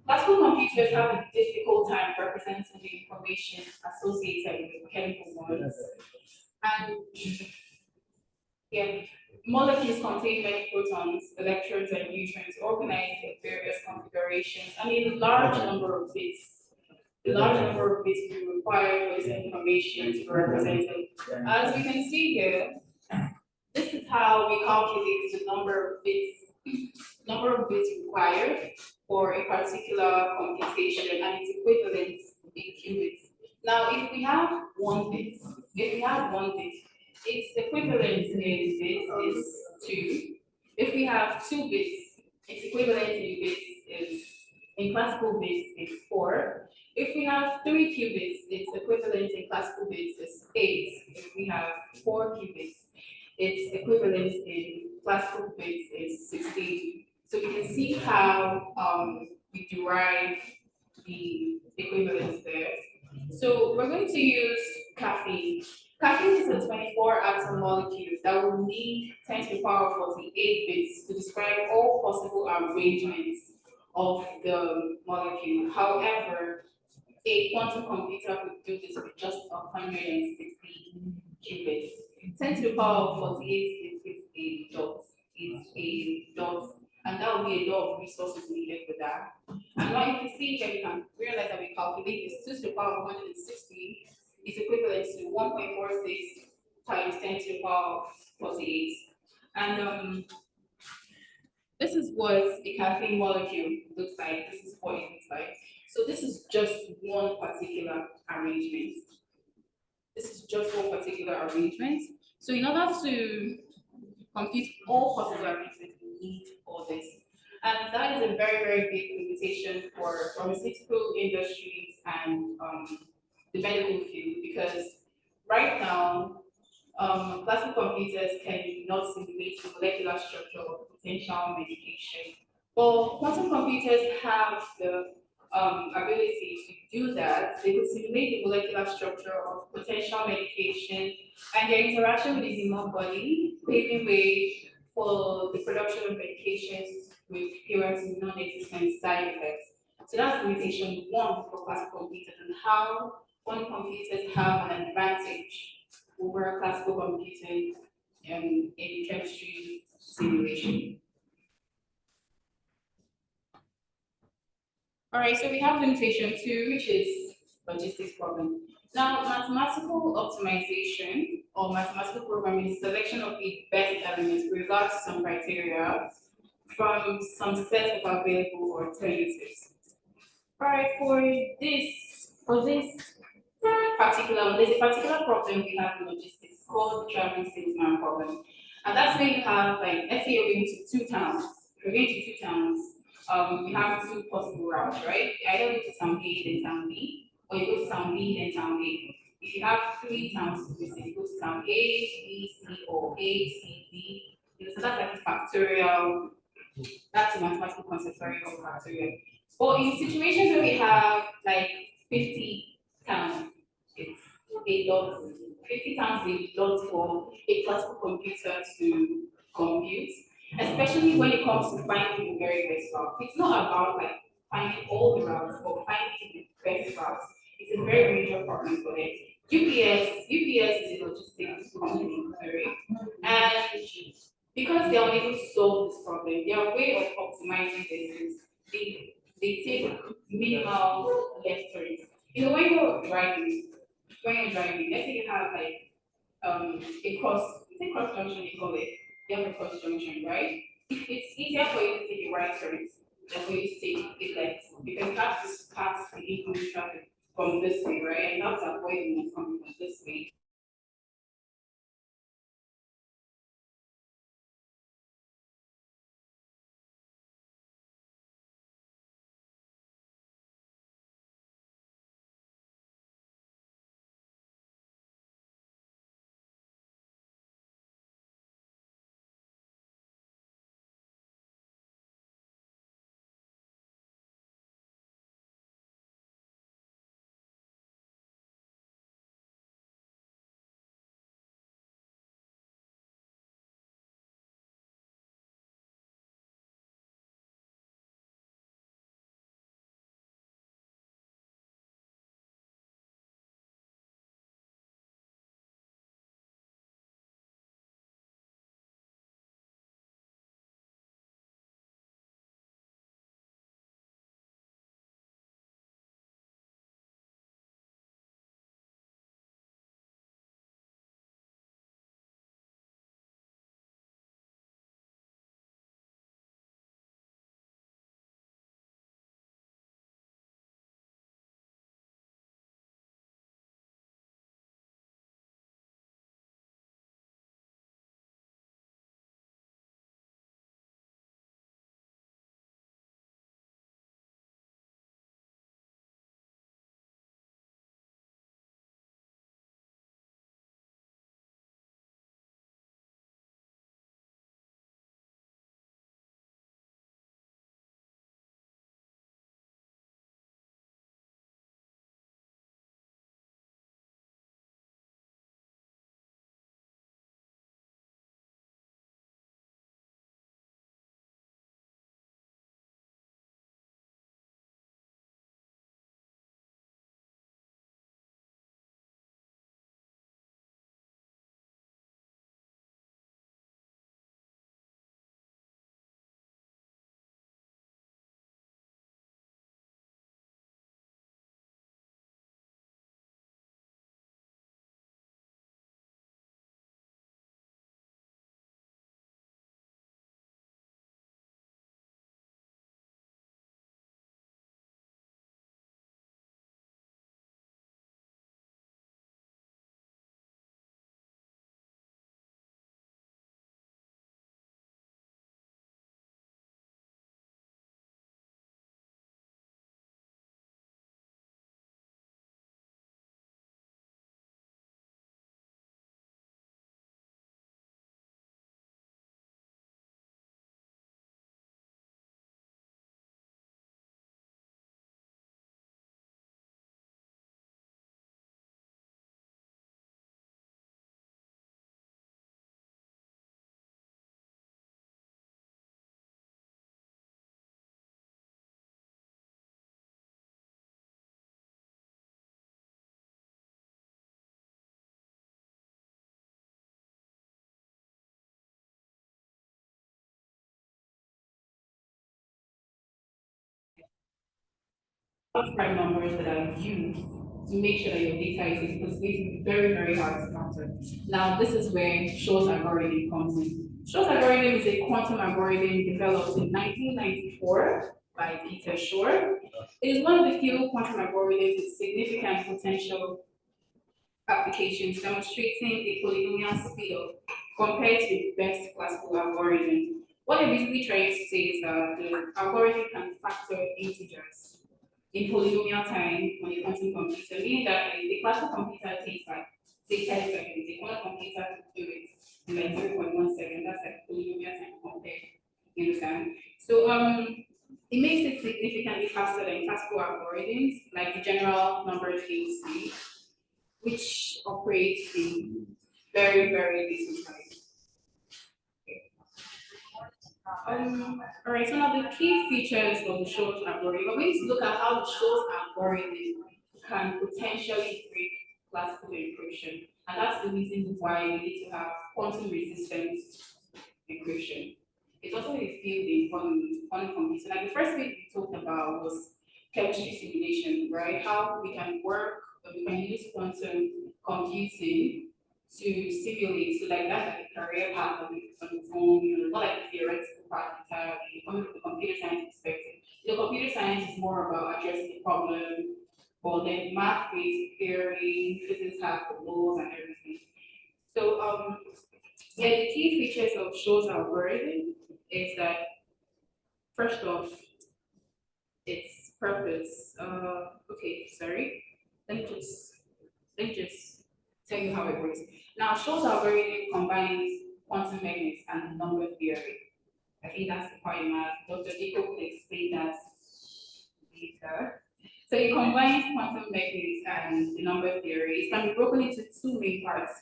Classical computers have a difficult time representing the information associated with chemical bonds. And yeah, molecules contain many protons, electrons, and neutrons organized in various configurations and a large number of bits. A large number of bits will be required for this information to be represented. As we can see here, this is how we calculate the number of bits required for a particular computation and its equivalent in qubits. Now, if we have one bit, its equivalent in bits is 2. If we have 2 bits, its equivalent in bits is, in classical bits, is 4. If we have 3 qubits, its equivalent in classical bits is 8. If we have 4 qubits, its equivalent in classical bits is 16. So we can see how we derive the equivalence there. So we're going to use caffeine. Caffeine is a 24 atom molecule that will need 10 to the power 48 bits to describe all possible arrangements of the molecule. However, a quantum computer could do this with just 160 qubits. 10 to the power of 48 is a dot. It's a dot. And that will be a lot of resources needed for that. And what you can see here, we can realize that we calculate this 2 to the power of 160 is equivalent to 1.46 times 10 to the power of 48. And this is what a caffeine molecule looks like. This is what it looks like. So this is just one particular arrangement. This is just one particular arrangement. So in order to compute all possible arrangements, we need all this. And that is a very, very big limitation for pharmaceutical industries and the medical field, because right now, classical computers cannot simulate the molecular structure of potential medication. But quantum computers have the ability to do that. They could simulate the molecular structure of potential medication and their interaction with the human body, paving way for the production of medications with fewer to non-existent side effects. So that's limitation one for classical computers, and how quantum computers have an advantage over classical computing in chemistry simulation. All right, so we have limitation two, which is logistics problem. Now, mathematical optimization or mathematical programming is selection of the best elements with regard to some criteria from some set of available alternatives. All right, for this particular, there's a particular problem we have in logistics called the traveling salesman problem. And that's where you have, like, let's say you're going to 2 towns. You're going to 2 towns, you have 2 possible routes, right? You either go to town A, then town B, or you go to town B, then town A. If you have 3 towns to visit, you go to town A, B, C, or A, C, D. So that's like a factorial, that's a mathematical concept, sorry, of factorial. But in situations where we have like 50 towns, it's a lot. 50 times a lot for a classical computer to compute, especially when it comes to finding the very best route. It's not about like finding all the routes, but finding the best routes. It's a very major problem for them. UPS is a logistics company, sorry, and because they are unable to solve this problem, their way of optimizing this is they take minimal left turns. You know, when you're driving, let's say you have like a cross, it's a cross junction you call it. You have a cross junction, right? It's easier for you to take a right turn than for you to take a left, because you have to pass the incoming traffic from this way, right? And you have to avoid the one coming from this way. prime numbers that are used to make sure that your data is safe, because it's going to be very, very hard to counter. Now, this is where Shaw's algorithm comes in. Shaw's algorithm is a quantum algorithm developed in 1994 by Peter Shor. It is one of the few quantum algorithms with significant potential applications demonstrating a polynomial scale compared to the best classical algorithm. What they're basically trying to say is that the algorithm can factor integers in polynomial time on a quantum computer, meaning that a classical computer takes like say 10 seconds, a quantum computer can do it in like 0.1 second. That's like polynomial time compared. You understand? So it makes it significantly faster than classical algorithms like the general number theory, which operates in very, very little time. All right, so now the key features of the Shor's algorithm. We're going to look at how the Shor's algorithm can potentially break classical encryption. And that's the reason why we need to have quantum resistance encryption. It's also a field in quantum computing. Like the first thing we talked about was chemistry simulation, right? How we can we can use quantum computing to simulate, so like that's like a career path on its own, not like a theoretical path entirely, coming from the computer science perspective. Computer science is more about addressing the problem, but then math-based theory, physics has the laws and everything. So yeah, the key features of Shor's algorithm is that first off, its purpose. Okay, sorry. Let me just tell you how it works. Now, Shor's algorithm combines quantum mechanics and number theory. I think that's the part in math. Dr. Diko will explain that later. So it combines quantum mechanics and the number theory. It can be broken into two main parts.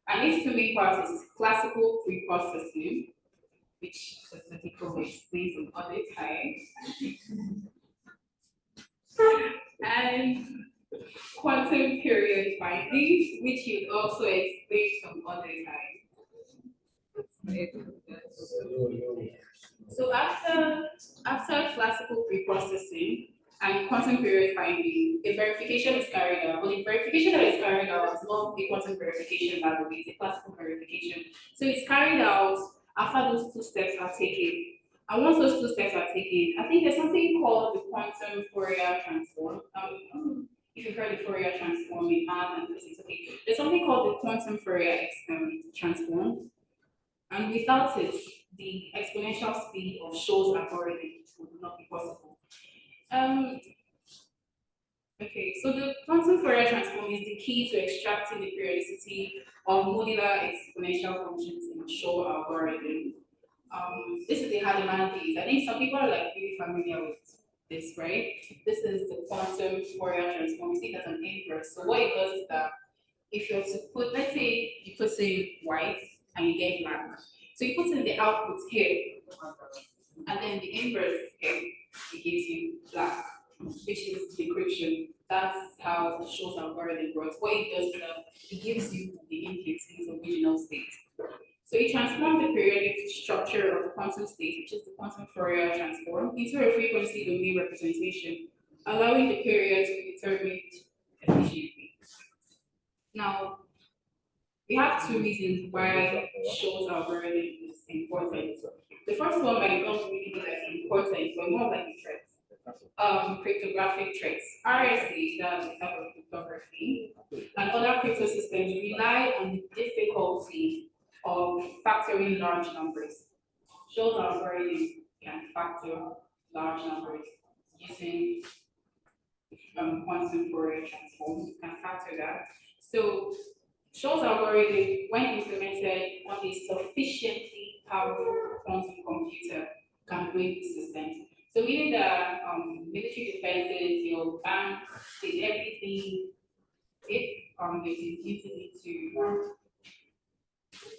And these two main parts is classical preprocessing, which Dr. Diko will explain some other time. And quantum period findings, which you also explain some other time. So after classical preprocessing and quantum period finding, a verification is carried out. But the verification that is carried out is not a quantum verification, by the way, it's a classical verification. So it's carried out after those two steps are taken. And once those two steps are taken, I think there's something called the quantum Fourier transform. If you've heard the Fourier transform in math and physics, okay, there's something called the quantum Fourier transform. And without it, the exponential speed of Shor's algorithm would not be possible. Okay, so the quantum Fourier transform is the key to extracting the periodicity of modular exponential functions in Shor algorithm. This is the Hadamard case. I think some people are like really familiar with this, right? This is the quantum Fourier transform. You see that's an inverse. So what it does is that if you're to put, let's say you put in white and you get black. So you put in the output here, and then the inverse here, it gives you black, which is decryption. That's how the Shor's algorithm works. What it does is that it gives you the input in its original state. So it transforms the periodic structure of the quantum state, which is the quantum Fourier transform, into a frequency domain representation, allowing the period to be determined efficiently. Now, we have two reasons why Shor's algorithm is important. The first one might not really be like important, but more like a threat. Cryptographic threats. RSA, that's the type of cryptography, and other crypto systems rely on the difficulty of factoring large numbers. Shor's algorithm can factor large numbers using quantum Fourier transform. You can factor that. So Shor's algorithm, when implemented on a sufficiently powerful quantum computer, can break the system. So meaning that military defenses, your bank, did everything, if they use it to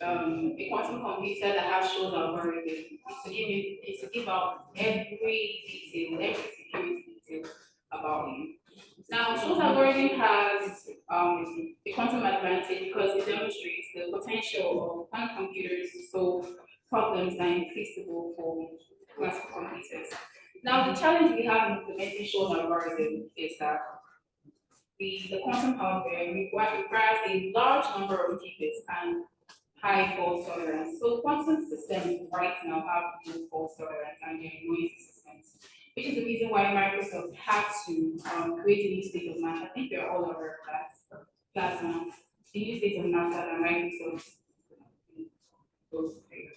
a quantum computer that has Shor's algorithm, is to give out every detail, every security detail about you. Now, Shor's algorithm has a quantum advantage because it demonstrates the potential of quantum computers to solve problems that are infeasible for classical computers. Now, the challenge we have in implementing Shaw's algorithm is that the quantum hardware requires a large number of qubits and high fault tolerance. So quantum systems right now have low fault tolerance and they're noisy systems, which is the reason why Microsoft had to create a new state of math. I think we're all aware of that. Plasma, the new state of math that Microsoft goes through.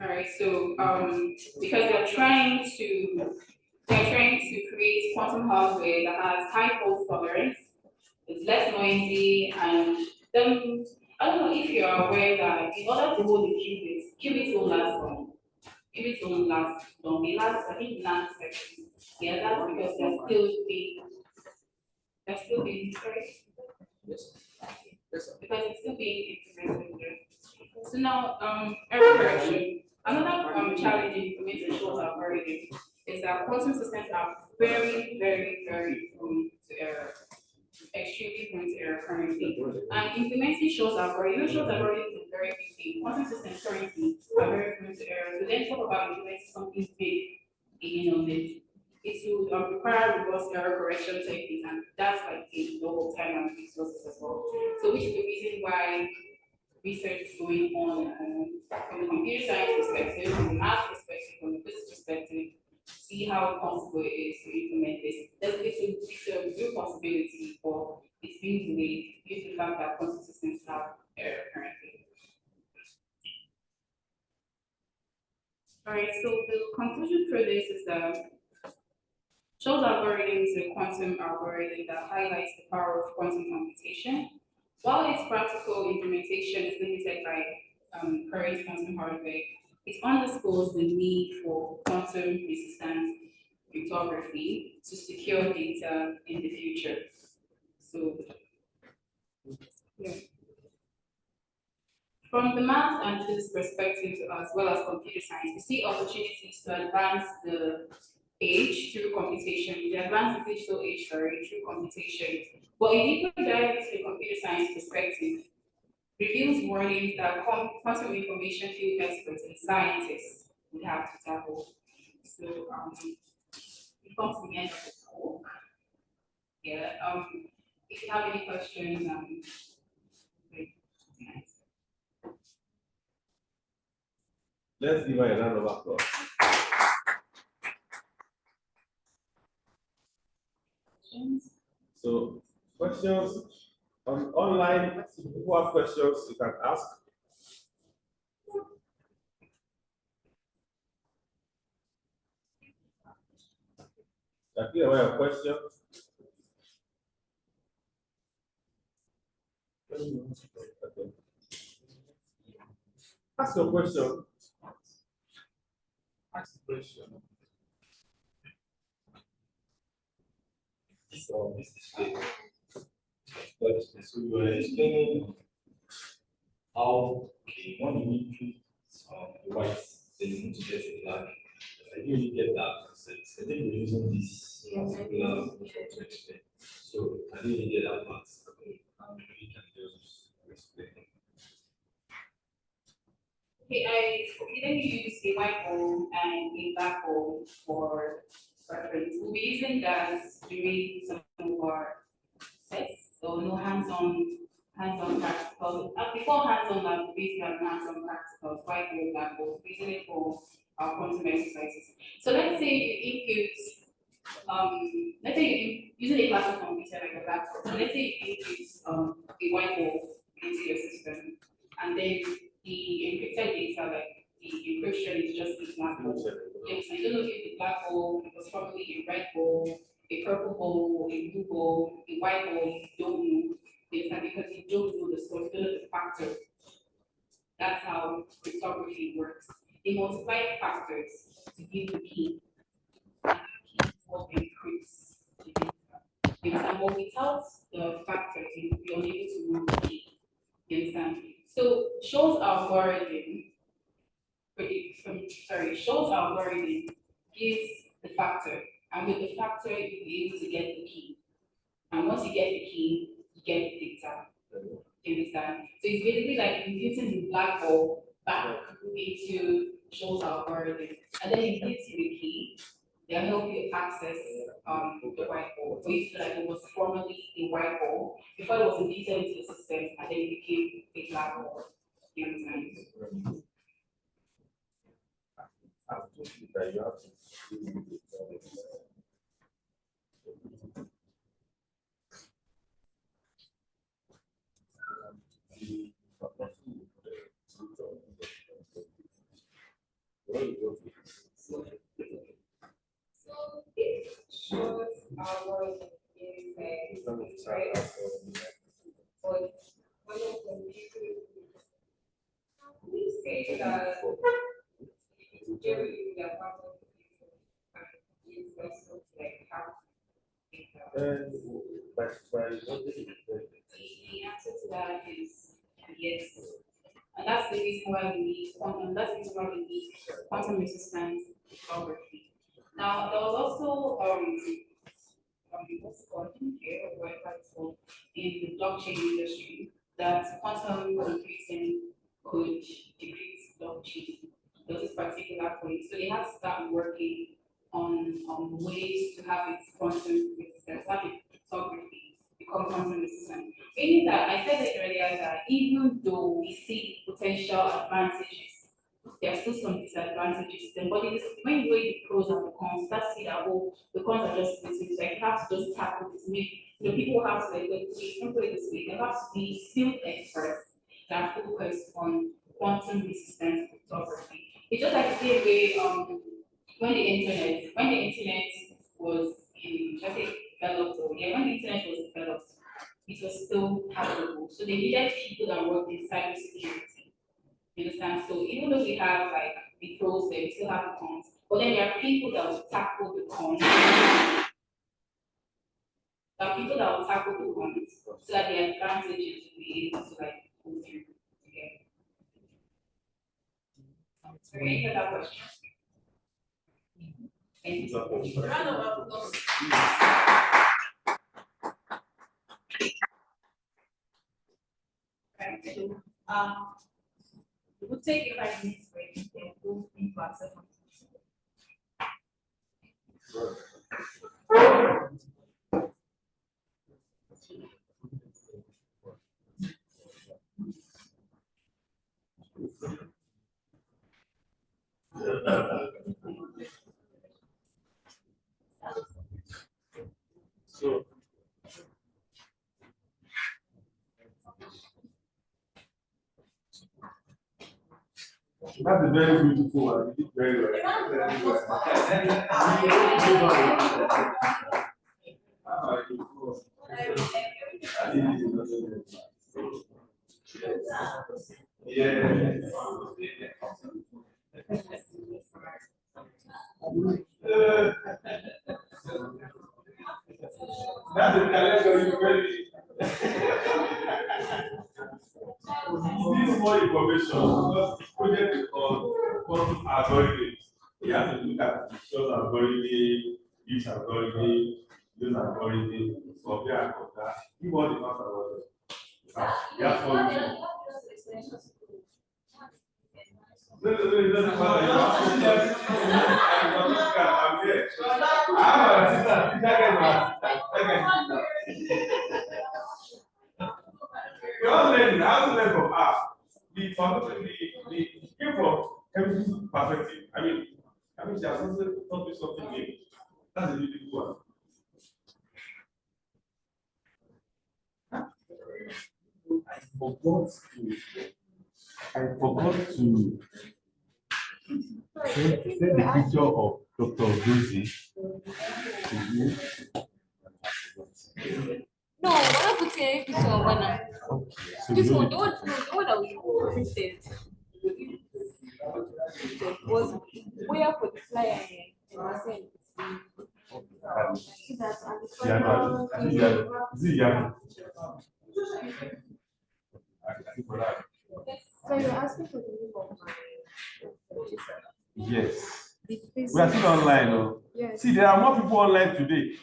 All right, so because they're trying to create quantum hardware that has high fault tolerance, it's less noisy, and then I don't know if you are aware that in order to hold the qubits won't last long. Qubits don't last long. They last, I think, nanoseconds. Yeah, that's because they're still being sorry. Yes. Yes, sir. Because it's still being implemented there. So now, error correction. Another challenge in implementing Shaw's algorithm is that quantum systems are very, very, very prone to error, extremely prone to error currently. And implementing Shaw's algorithm, Shaw's algorithm is a very big thing. Quantum systems currently are very prone to error. So then talk about implementing something big in this. It will require robust error correction techniques, and that's like a lot of time and resources as well. So which is the reason why research is going on from the computer science perspective, from the math perspective, from the physics perspective, see how possible it is to implement this. It's a real possibility, but it's being delayed due to the fact that quantum systems have error currently. All right, so the conclusion for this is that Shaw's algorithm is a quantum algorithm that highlights the power of quantum computation. While its practical implementation is limited by current quantum hardware, it underscores the need for quantum resistant cryptography to secure data in the future. So, yeah. From the math and physics perspective, as well as computer science, we see opportunities to advance the age through computation, the advanced digital age, sorry, through computation. But if you could dive into the computer science perspective, reveals warnings that quantum information field experts and scientists would have to tackle. So it comes to the end of the talk. Yeah. If you have any questions, let's give her a round of applause. So, questions online, who have questions, you can ask. Akira, have a question? Okay. Ask your question. Ask the question. So, we were explaining how when you need the white, then you need to get a black. I usually get that concept. I think we're using this particular to explain. So I didn't get that part. We can just explain. Okay, I didn't use a white hole and a black hole for reference. We'll be using that during some of our tests. So no hands-on practicals. Before hands-on lab, we basically have hands-on practicals, white hole, black holes, using it for our quantum exercises. So let's say you input, let's say you're using a classic computer like a laptop. So let's say you input a white hole into your system, and then the encrypted data, like the encryption is just a black hole. Yes, I don't know if the black hole was probably a red hole, a purple hole, a blue hole, a white hole, you don't know. Yes, because you don't know the source, you don't know the factor. That's how cryptography works. They multiply factors to give the key. And that key is what encrypts the data. You understand? But without the factors, you'll be unable to know the key. You understand? So Shaw's algorithm, Shaw's algorithm gives the factor, and with the factor, you'll be able to get the key. And once you get the key, you get the data. You understand? So it's basically like introducing the black hole back into shows algorithm, and then it gives you a key that help you access the whiteboard. For you to like it was formerly a whiteboard before it was deleted into the system and then it became a blackboard. You understand? That you have to do So it shows our is right, but when you compute, we say that during the problem is also like how and by the answer to that is yes. And that's the reason why we need quantum, that's the reason why we need quantum resistance cryptography. Now, there was also what's it called here, or whatever it's called, in the blockchain industry, that quantum computing could decrease blockchain to this particular point. So they have to start working on ways to have its quantum resistance, have it cryptography become quantum resistant. Meaning that I said it earlier that even though we see potential advantages, there are still some disadvantages. Then, but when you weigh the pros and the cons, that's see that oh, the cons are just this. It's like you have to just tackle this. Maybe people have to like we can put it this way. They have to be field experts that focus on quantum resistant cryptography. It's just like the same way when the internet was in let's say developed or yeah, when the internet was developed, it was still hackable. So they needed people that worked in cybersecurity. You understand? So even though we have like the pros there, we still have the cons. But then there are people that will tackle the cons. There are people that will tackle the cons so that the advantages will be able to like go through together. So any other questions? Thank you. Round of applause. Right. We'll take a 5 minutes break and go into our second. so that's a very beautiful one. You did very well. Very well. Yeah. That's a challenge for you, very. This more information because this project is called quantum algorithms. You have to look at the short algorithm, use algorithm, use algorithm, compare and contrast. Give all the facts about it. That's all you know. No, it doesn't matter. You have to see everything. I'm here. I have an assistant. We all learn how to learn from art. The came from chemistry perspective. I mean, she has also taught me something new. That's a beautiful one. I forgot to send the picture of Dr. Dozie to you. No, we're not putting any picture of Ghana. So This you one, know the one that we printed was where for the flyer and I sent. So you're asking for the name of my yes. We are still online. Oh. Yes. See, there are more people online today.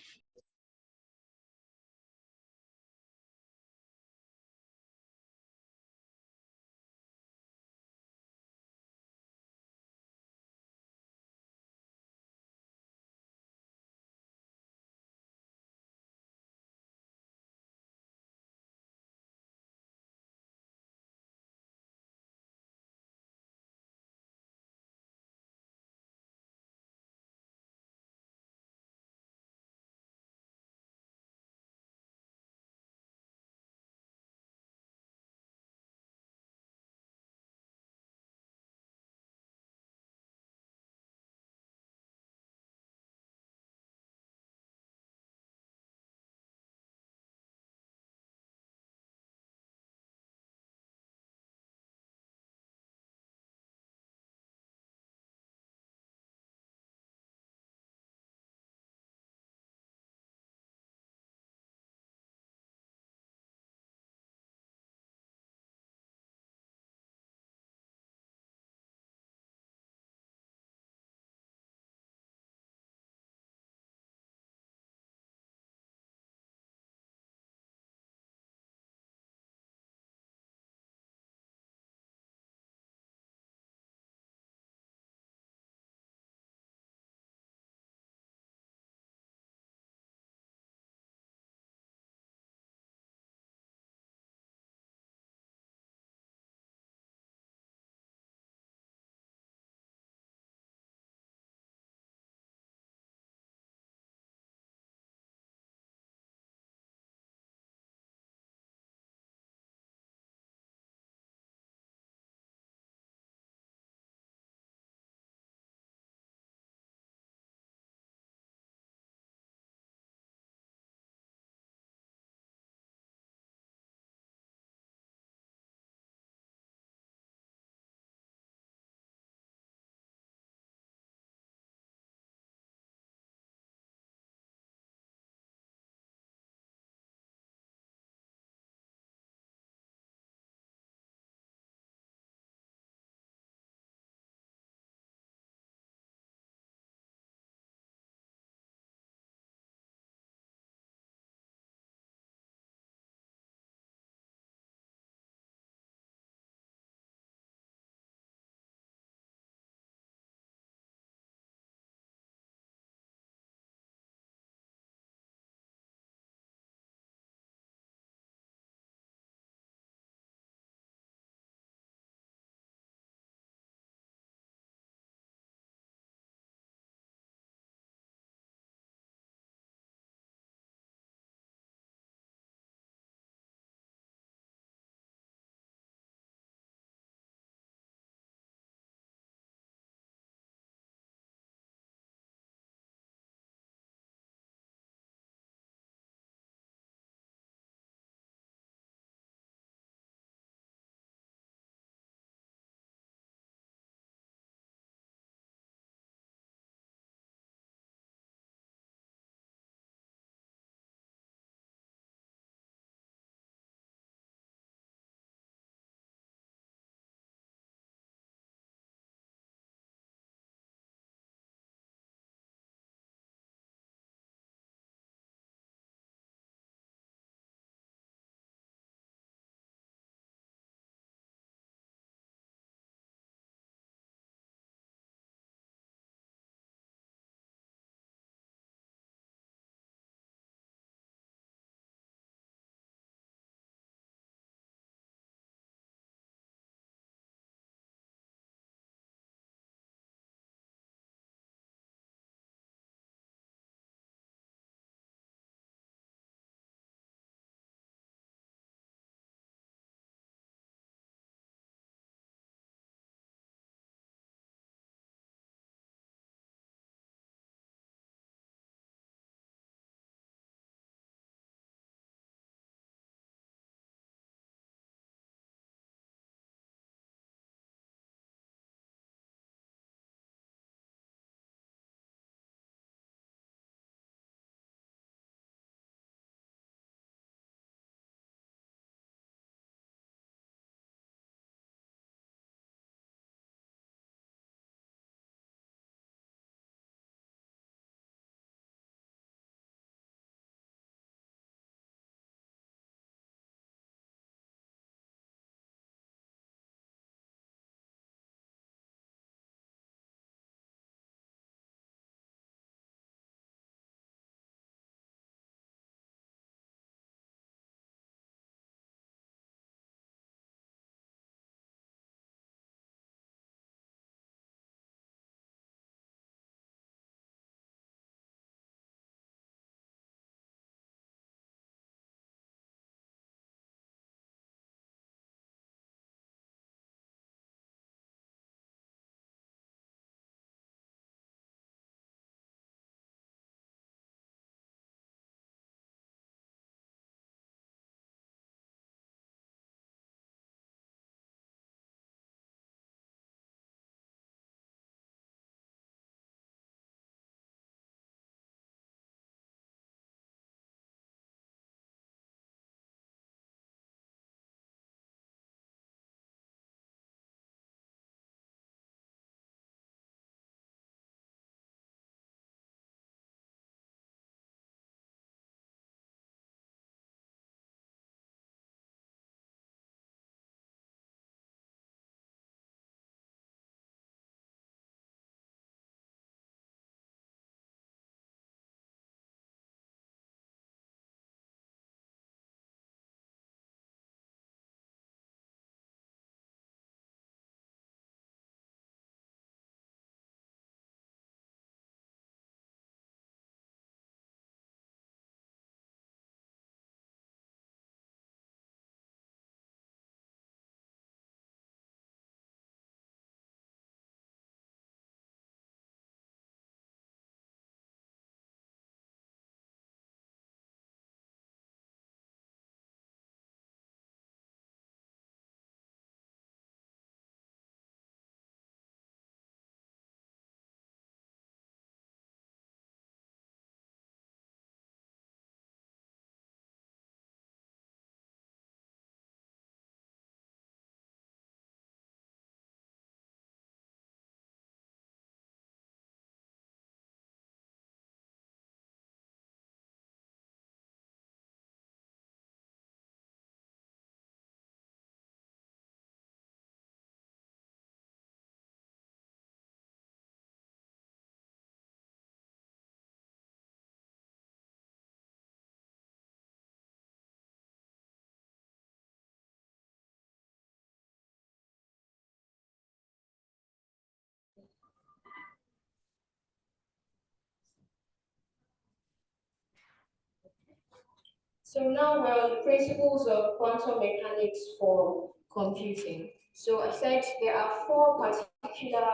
So now we're on the principles of quantum mechanics for computing. So I said there are four particular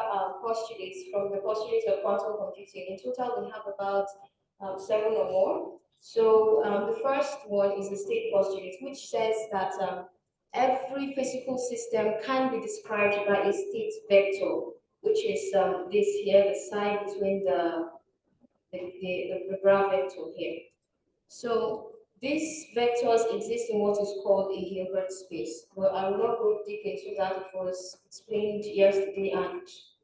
postulates from the postulates of quantum computing. In total, we have about 7 or more. So the first one is the state postulate, which says that every physical system can be described by a state vector, which is this here, the side between the bra vector here. So these vectors exist in what is called a Hilbert space. Well, I will not go deep into that. It was explained yesterday, and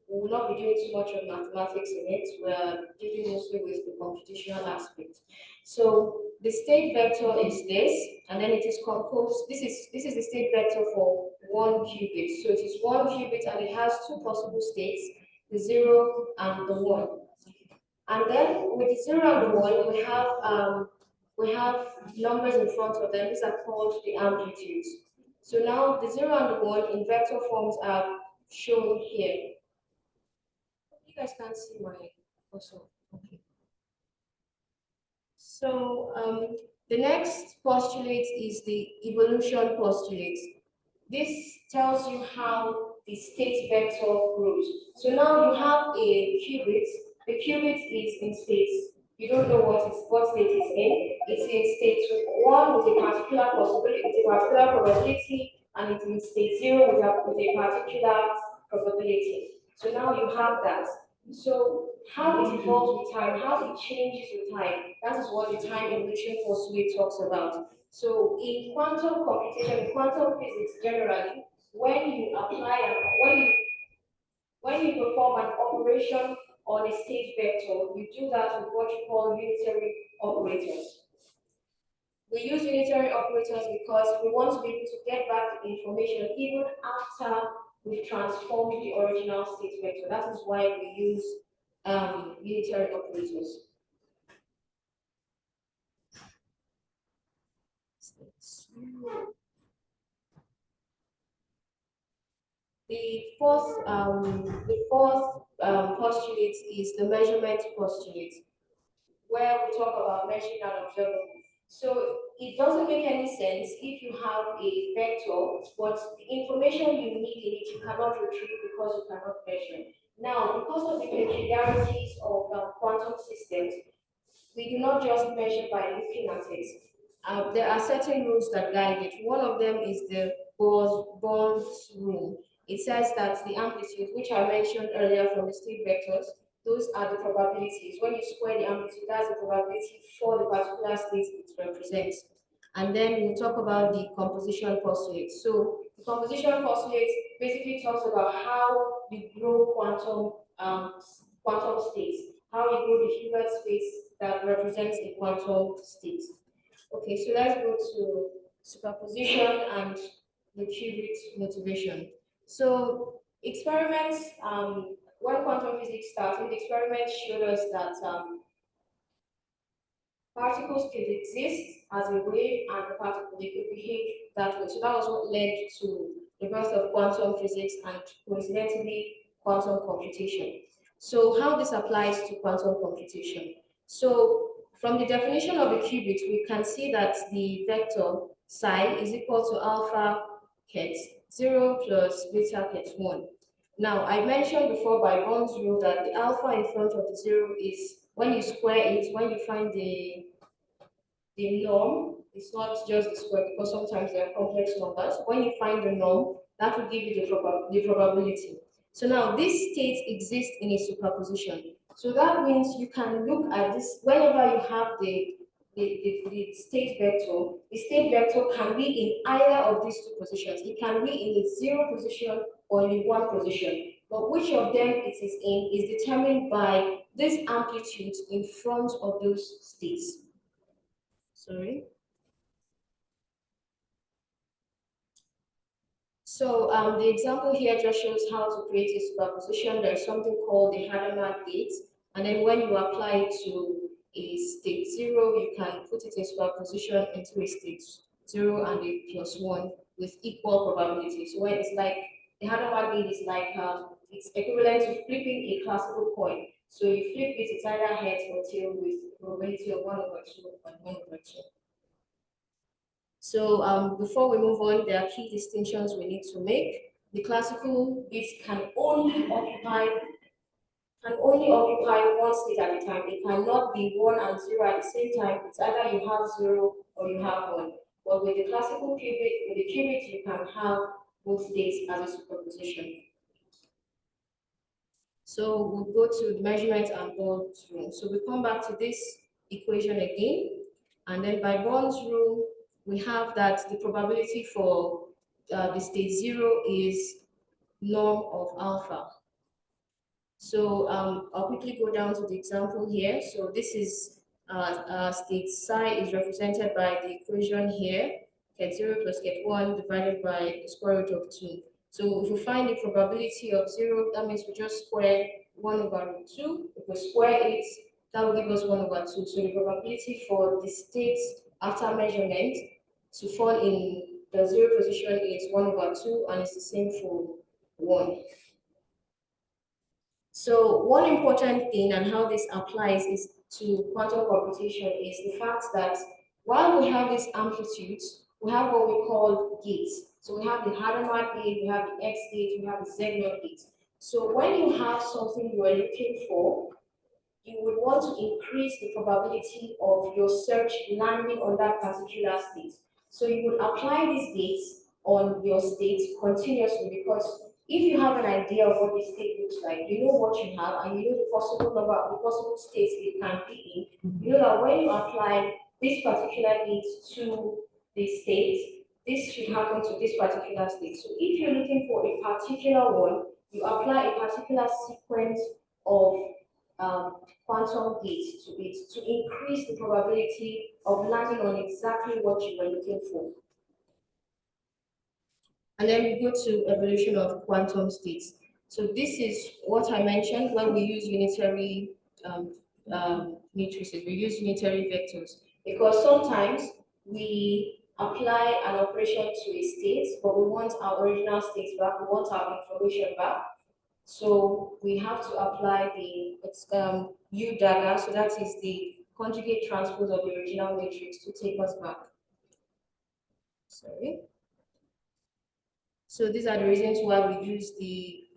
we will not be doing too much of mathematics in it. We are dealing mostly with the computational aspect. So the state vector is this, and then it is composed. This is the state vector for 1 qubit. So it is 1 qubit, and it has two possible states: the 0 and the 1. And then with the 0 and the 1, we have numbers in front of them. These are called the amplitudes. So now the 0 and the 1 in vector forms are shown here. You guys can't see my also. Okay. So the next postulate is the evolution postulate. This tells you how the state vector grows. So now you have a qubit. The qubit is in states. You don't know what state it's in. It's in state 1 with a particular possibility, with a particular probability, and it's in state 0 with a particular probability. So now you have that. So how it evolves with time, how it changes with time, that is what the time evolution postulate talks about. So in quantum computation, in quantum physics generally, when you apply when you perform an operation on a state vector, you do that with what you call unitary operators. We use unitary operators because we want to be able to get back the information even after we've transformed the original state vector. That is why we use unitary operators. The fourth postulate is the measurement postulate, where we talk about measuring and observing. So it doesn't make any sense if you have a vector, but the information you need in it you cannot retrieve because you cannot measure. Now, because of the peculiarities of quantum systems, we do not just measure by looking at it. There are certain rules that guide it. One of them is the Bohr's rule. It says that the amplitude, which I mentioned earlier from the state vectors, those are the probabilities. When you square the amplitude, that's the probability for the particular state it represents. And then we'll talk about the composition postulate. So the composition postulate basically talks about how you grow quantum states, how you grow the Hilbert space that represents a quantum state. Okay, so let's go to superposition and the qubit motivation. So experiments, when quantum physics started, the experiments showed us that particles could exist as a wave and the particle they could behave that way. So that was what led to the birth of quantum physics and coincidentally quantum computation. So how this applies to quantum computation. So from the definition of a qubit, we can see that the vector psi is equal to alpha ket 0 plus beta ket 1. Now, I mentioned before by Bohr's rule that the alpha in front of the 0 is when you square it, when you find the norm, it's not just the square because sometimes they are complex numbers. When you find the norm, that will give you the probability. So now this state exists in a superposition. So that means you can look at this whenever you have the state vector can be in either of these two positions. It can be in the 0 position or in the 1 position. But which of them it is in is determined by this amplitude in front of those states. Sorry. So the example here just shows how to create a superposition. There's something called the Hadamard gate. And then when you apply it to a state 0, you can put it in superposition into a state 0 and a plus 1 with equal probability. So when it's like, the Hadamard gate is like, it's equivalent to flipping a classical coin. So you flip it, it's either heads or tail with probability of 1/2 and 1/2. So before we move on, there are key distinctions we need to make. The classical bits can only occupy one state at a time. It cannot be 1 and 0 at the same time. It's either you have 0 or you have 1. But with the classical qubit, with the qubit, you can have both states as a superposition. So we'll go to measurement and Bond's rule. So we come back to this equation again, and then by Bond's rule, we have that the probability for the state 0 is norm of alpha. So I'll quickly go down to the example here. So this is state psi is represented by the equation here, get 0 plus get 1 divided by the square root of 2. So if we find the probability of 0, that means we just square 1 over root 2. If we square it, that will give us 1 over 2. So the probability for the state after measurement to fall in the 0 position is 1 over 2, and it's the same for 1. So one important thing and how this applies is to quantum computation is the fact that while we have these amplitudes, we have what we call gates. So we have the Hadamard gate, we have the X gate, we have the Z0 gate. So when you have something you are looking for, you would want to increase the probability of your search landing on that particular state. So you would apply these gates on your state continuously, because if you have an idea of what the state looks like, you know what you have, and you know the possible number of the possible states it can be in, you know that when you apply this particular gate to the state, this should happen to this particular state. So if you're looking for a particular one, you apply a particular sequence of quantum gates to it to increase the probability of landing on exactly what you were looking for. And then we go to evolution of quantum states. So this is what I mentioned when we use unitary matrices, we use unitary vectors, because sometimes we apply an operation to a state, but we want our original state back, we want our information back. So we have to apply the U dagger, so that is the conjugate transpose of the original matrix to take us back. Sorry. So these are the reasons why we use the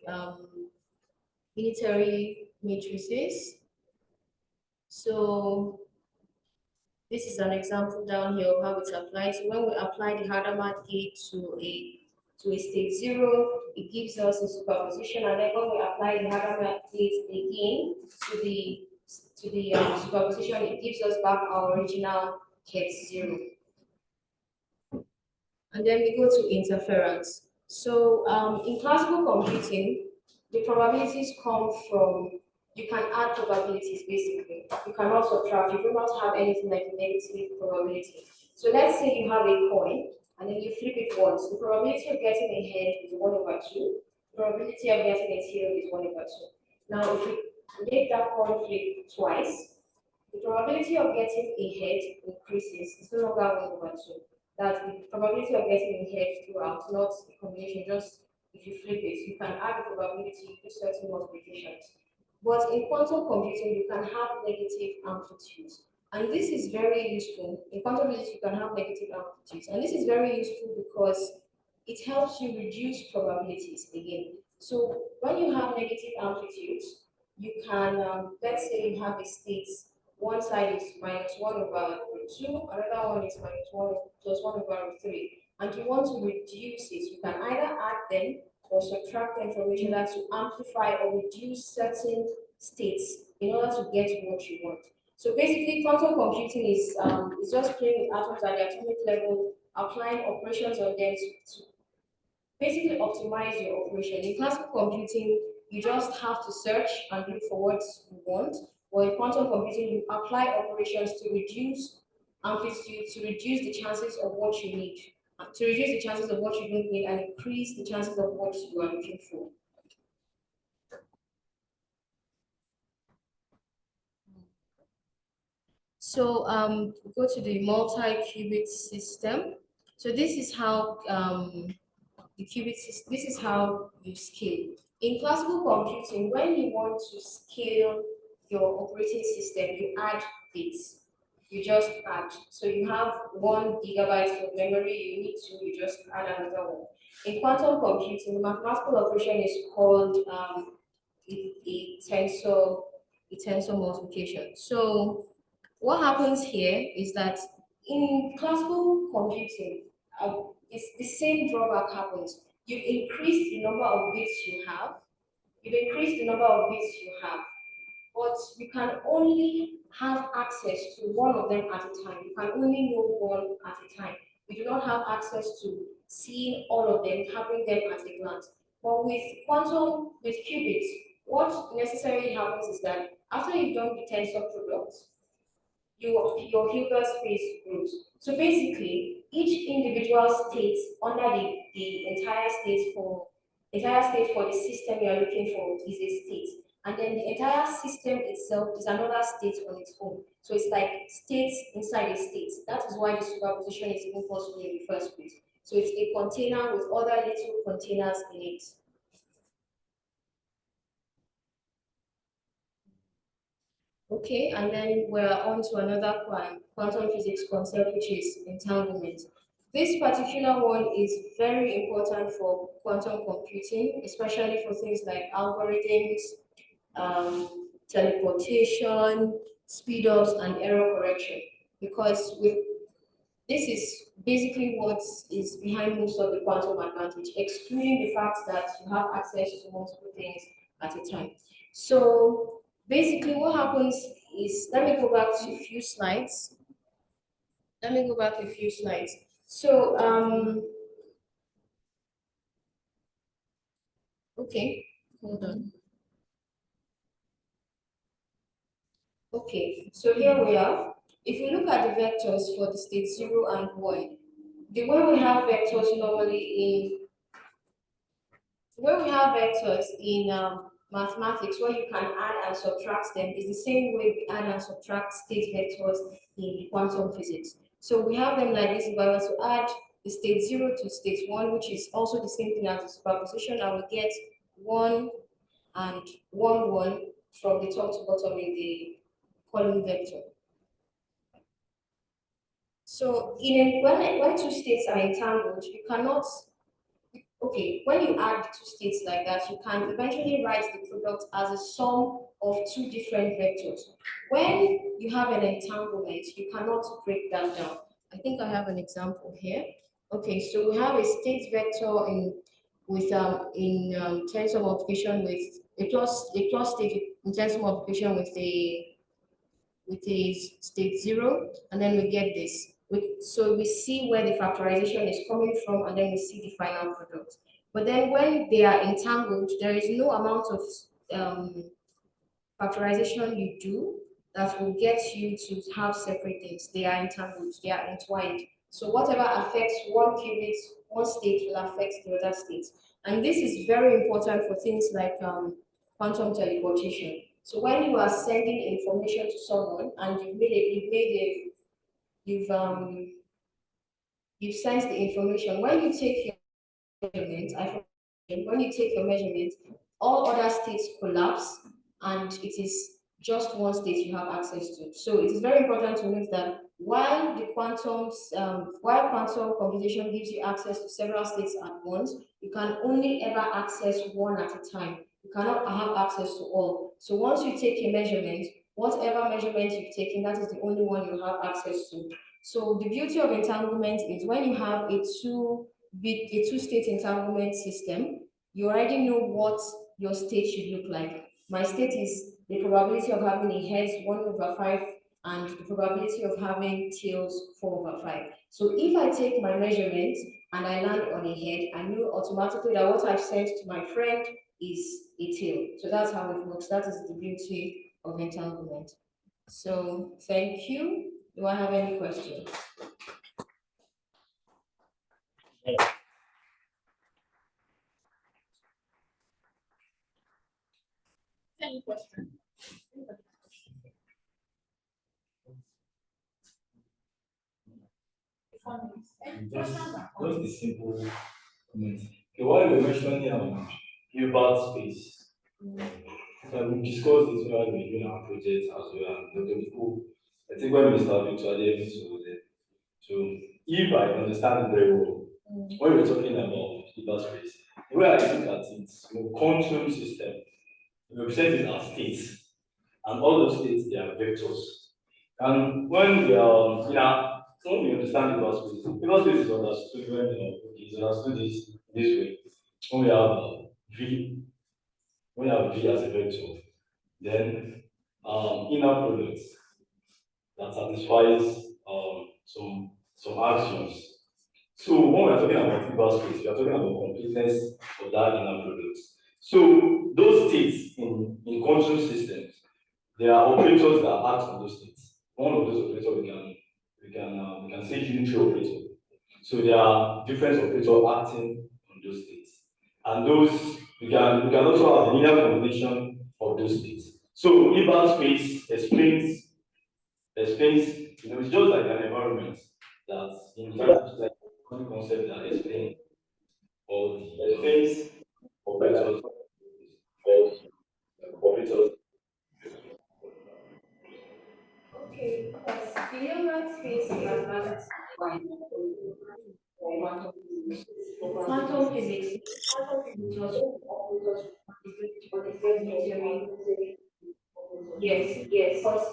unitary matrices. So this is an example down here of how it's applied. So when we apply the Hadamard gate to a state 0, it gives us a superposition, and then when we apply the Hadamard gate again to the superposition, it gives us back our original case 0. And then we go to interference. So in classical computing, the probabilities come from, you can add probabilities basically. You cannot subtract, you do not have anything like a negative probability. So let's say you have a coin and then you flip it once. The probability of getting a head is 1 over 2. The probability of getting a tail is 1 over 2. Now if we make that coin flip twice, the probability of getting a head increases. It's no longer 1 over 2. That's the probability of getting a head throughout, not a combination. Just if you flip it, you can add the probability to certain multiplications. But in quantum computing, you can have negative amplitudes. And this is very useful. In quantum physics, you can have negative amplitudes. And this is very useful because it helps you reduce probabilities again. So when you have negative amplitudes, you can, let's say you have a state, one side is minus 1 over root 2, another one is minus 1 plus 1 over root 3. And you want to reduce it, you can either add them or subtract them from each other to amplify or reduce certain states in order to get what you want. So basically, quantum computing is just playing with atoms at the atomic level, applying operations on them to basically optimize your operation. In classical computing, you just have to search and look for what you want. Or in quantum computing, you apply operations to reduce amplitude, to reduce the chances of what you need, to reduce the chances of what you don't need, and increase the chances of what you are looking for. So go to the multi-qubit system. So this is how this is how you scale. In classical computing, when you want to scale your operating system, you add bits. you just add. So you have 1 GB of memory, you need to, you just add another one. In quantum computing, the mathematical operation is called a tensor multiplication. So what happens here is that in classical computing, it's the same drawback happens. You've increased the number of bits you have, but you can only have access to one of them at a time. You can only know one at a time. You do not have access to seeing all of them, having them at a glance. But with qubits, what necessarily happens is that after you've done the tensor product, your Hilbert space grows. So basically, each individual state under the entire state for the system you are looking for is a state. And then the entire system itself is another state on its own. So it's like states inside a state. That is why the superposition is even possible in the first place. So it's a container with other little containers in it. Okay, and then we're on to another quantum physics concept, which is entanglement. This particular one is very important for quantum computing, especially for things like algorithms, teleportation, speed ups, and error correction. Because this is basically what is behind most of the quantum advantage, excluding the fact that you have access to multiple things at a time. So basically what happens is, let me go back to a few slides. So, okay, hold on. Okay, so here we are. If you look at the vectors for the state 0 and 1, the way we have vectors in mathematics, where you can add and subtract them, is the same way we add and subtract state vectors in quantum physics. So we have them like this. If I were to add the state 0 to state 1, which is also the same thing as the superposition, I will get 1 and 1, 1 from the top to bottom in the column vector. So when two states are entangled, you cannot. Okay, when you add two states like that, you can eventually write the product as a sum of two different vectors. When you have an entanglement, you cannot break that down. I think I have an example here. Okay, so we have a state vector in tensor multiplication with a plus state in tensor multiplication with a state 0, and then we get this. So we see where the factorization is coming from, and then we see the final product. But then when they are entangled, there is no amount of factorization you do that will get you to have separate things. They are entangled, they are entwined. So whatever affects one qubit, one state will affect the other state. And this is very important for things like quantum teleportation. So when you are sending information to someone and you've sent the information, when you take your measurement, all other states collapse and it is just one state you have access to. So it is very important to note that while quantum computation gives you access to several states at once, you can only ever access one at a time. You cannot have access to all. So once you take a measurement, whatever measurement you've taken, that is the only one you have access to. So the beauty of entanglement is when you have a two-state entanglement system, you already know what your state should look like. My state is the probability of having a heads 1/5 and the probability of having tails 4/5. So if I take my measurement and I land on a head, I know automatically that what I've sent to my friend is a tail. So that's how it works. That is the beauty of entanglement. So thank you. Do I have any questions? Any question? Just a simple comment. Okay, while we're mentioning Hilbert space, we discussed this while we were doing our project as well. And the people I think when we started to adhere to the, so if I understand very well, when we're talking about hyperspace, the way I look at it, quantum system, we represent it as states, and all those states they are vectors. And when we are, when we understand hyperspace is understood when is understood this way. When we have V, when we have V as a vector, then inner products that satisfies some actions. So when we're talking about hyperspace, we are talking about completeness of that inner product. So those states in quantum systems, there are operators that act on those states. One of those operators we can say unitary operator. So there are different operators acting on those states, and those we can also have a linear combination of those states. So hyperspace explains it's just like an environment that in like one concept that explains all the space operators operators. Okay, yes, the space is advanced by quantum physics. Yes, yes. Because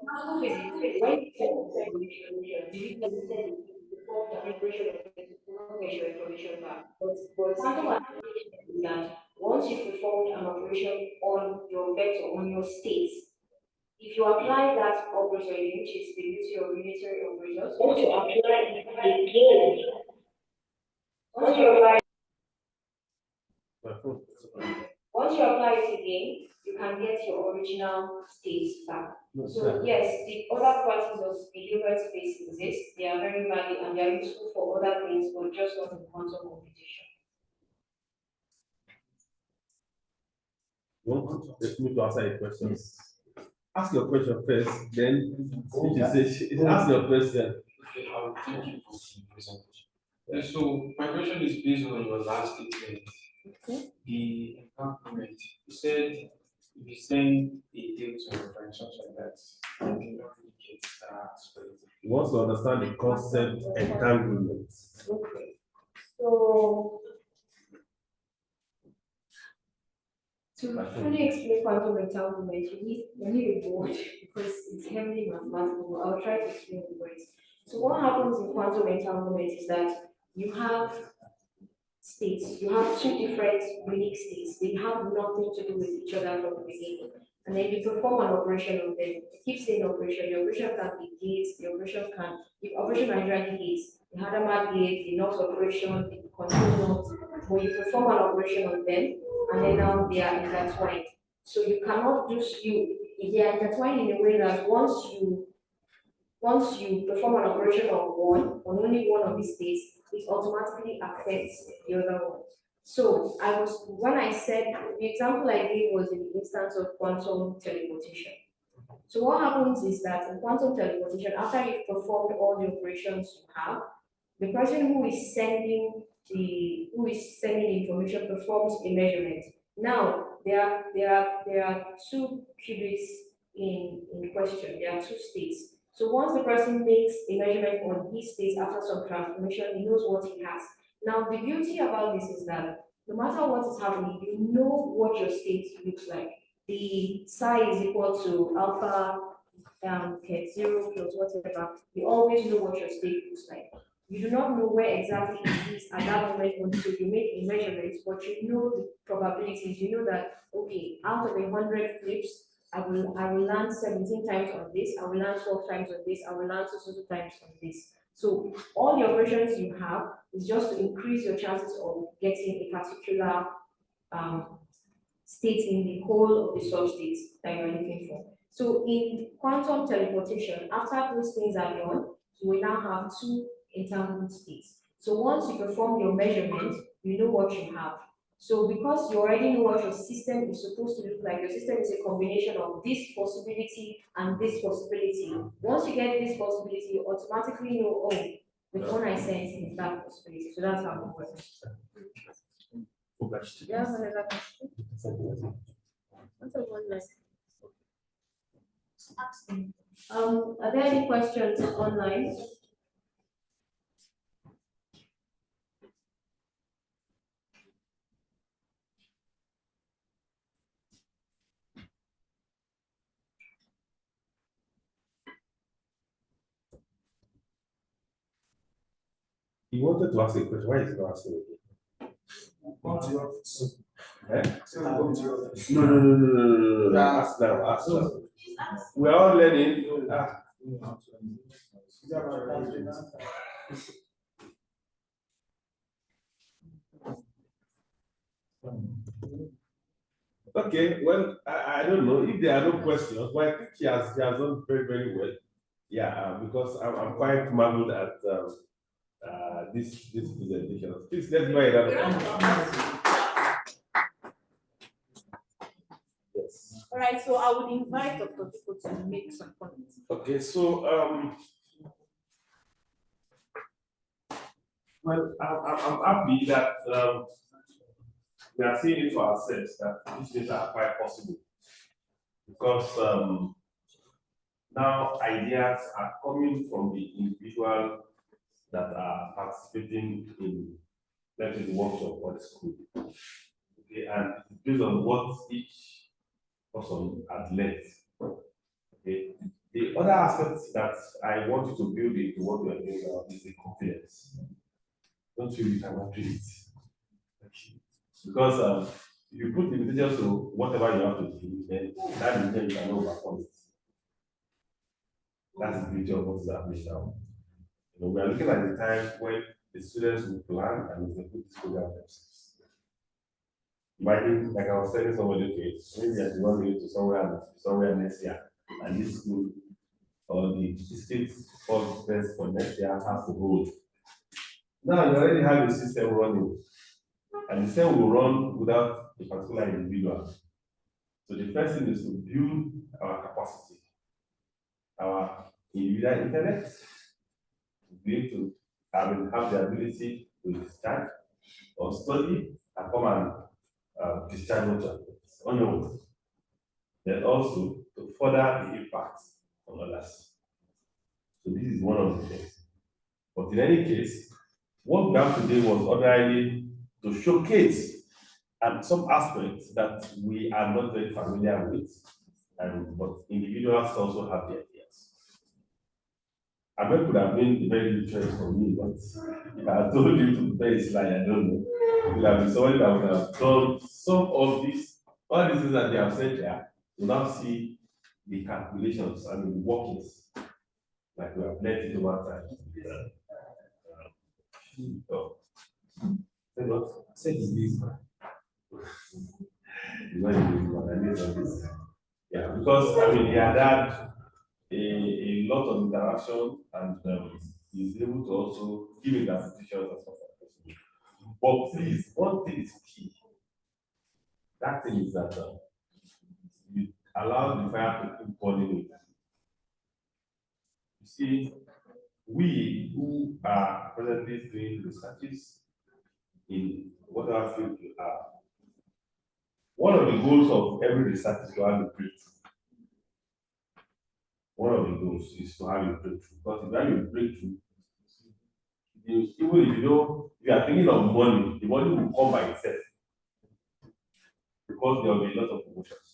quantum physics, when you say information, you perform the operation of measure information back. But quantum application is that once you perform an operation on your vector, on your state, if you apply that operator, which is the beauty of unitary operators, once you apply it again, once you apply once you apply it again, you can get your original state back. So yes, the other qualities of the Hilbert space exist. They are very valid and they are useful for other things, but just not in quantum computation. You want me to answer your questions? Ask your question first, then ask your question. So my question is based on your last statement. Okay. The encampment. You said if you send a deal to your friend, something like that, you don't really get spread. You want to understand the concept entanglement. Okay. So to fully explain quantum entanglement, you need a board because it's heavily mathematical. I'll try to explain the words. So what happens in quantum entanglement is that you have states, you have two different unique states. They have nothing to do with each other from the beginning. And then you perform an operation on them. You keep saying operation. The operation can be gates. The operation usually gates. The Hadamard gate, the NOT operation, the control NOT. But you perform an operation on them, and then now they are intertwined. So you cannot they are intertwined in a way that once you perform an operation on only one of the states, it automatically affects the other one. So when I said, the example I gave was in the instance of quantum teleportation. So what happens is that in quantum teleportation, after you've performed all the operations you have, the person who is sending the information performs a measurement. Now there are two qubits in question. There are two states. So once the person makes a measurement on his state after some transformation, he knows what he has. Now the beauty about this is that no matter what is happening, you know what your state looks like. The psi is equal to alpha zero plus whatever. You always know what your state looks like. You do not know where exactly it is at that moment until you make a measurement, but you know the probabilities. You know that okay, out of 100 flips, I will land 17 times on this, I will land 12 times on this, I will land 2 times on this. So all the operations you have is just to increase your chances of getting a particular state in the whole of the substates that you're looking for. So in quantum teleportation, after those things are done, you will now have two entangled states. So once you perform your measurement, you know what you have. So because you already know what your system is supposed to look like, your system is a combination of this possibility and this possibility. Once you get this possibility, you automatically know, oh, the one I sent is that possibility. So that's how it works. Are there any questions online? He wanted to ask a question. Why is he not asking again? No. Ask now. Ask now. We are all learning. Okay, well, I don't know if there are no questions, but I think he has done very, very well. Yeah, because I'm quite marveled at this presentation. Please let's go ahead. Yes. All right, so I would invite Dr. People to make some comments. Okay, so well, I'm happy that we are seeing it for ourselves that these things are quite possible because now ideas are coming from the individual that are participating in, let's say, the workshop or the school. Okay, and based on what each person has learned. Okay, the other aspect that I want you to build into what we are doing now is the confidence. Don't feel you cannot do it. Okay. Because if you put limitations to whatever you have to do, then that is when you can overcome it. That's the beauty of what is happening now. You know, we are looking at the time when the students will plan and execute this program themselves. Imagine, like I was telling somebody, okay, maybe I want to go to somewhere next year, and this school or the Qiskit first for next year has to hold. Now you already have a system running, and the system will run without a particular individual. So the first thing is to build our capacity, our individual intellect, to be able to have the ability to discharge or study and come and discharge on your own. Then also to further the impact on others. So this is one of the things. But in any case, what we have today was ordinarily to showcase some aspects that we are not very familiar with, but individuals also have their ideas. I bet it could have been a very good choice for me, but if I told you to prepare a slide, I don't know. It would have been somebody that would have done some of this, all these things that they have said there, you now see the calculations and the workings, like we have learned it over time. Say his name. Yeah, because I mean, he had a lot of interaction and he's able to also give interpretations as much as possible. But please, one thing is key. That thing is that you allow the fire to keep burning. You see, we who are presently doing researches in whatever field you are, one of the goals of every research is to have a breakthrough. One of the goals is to have a breakthrough. Because if you have a breakthrough, even if you are thinking of money, the money will come by itself. Because there will be a lot of emotions.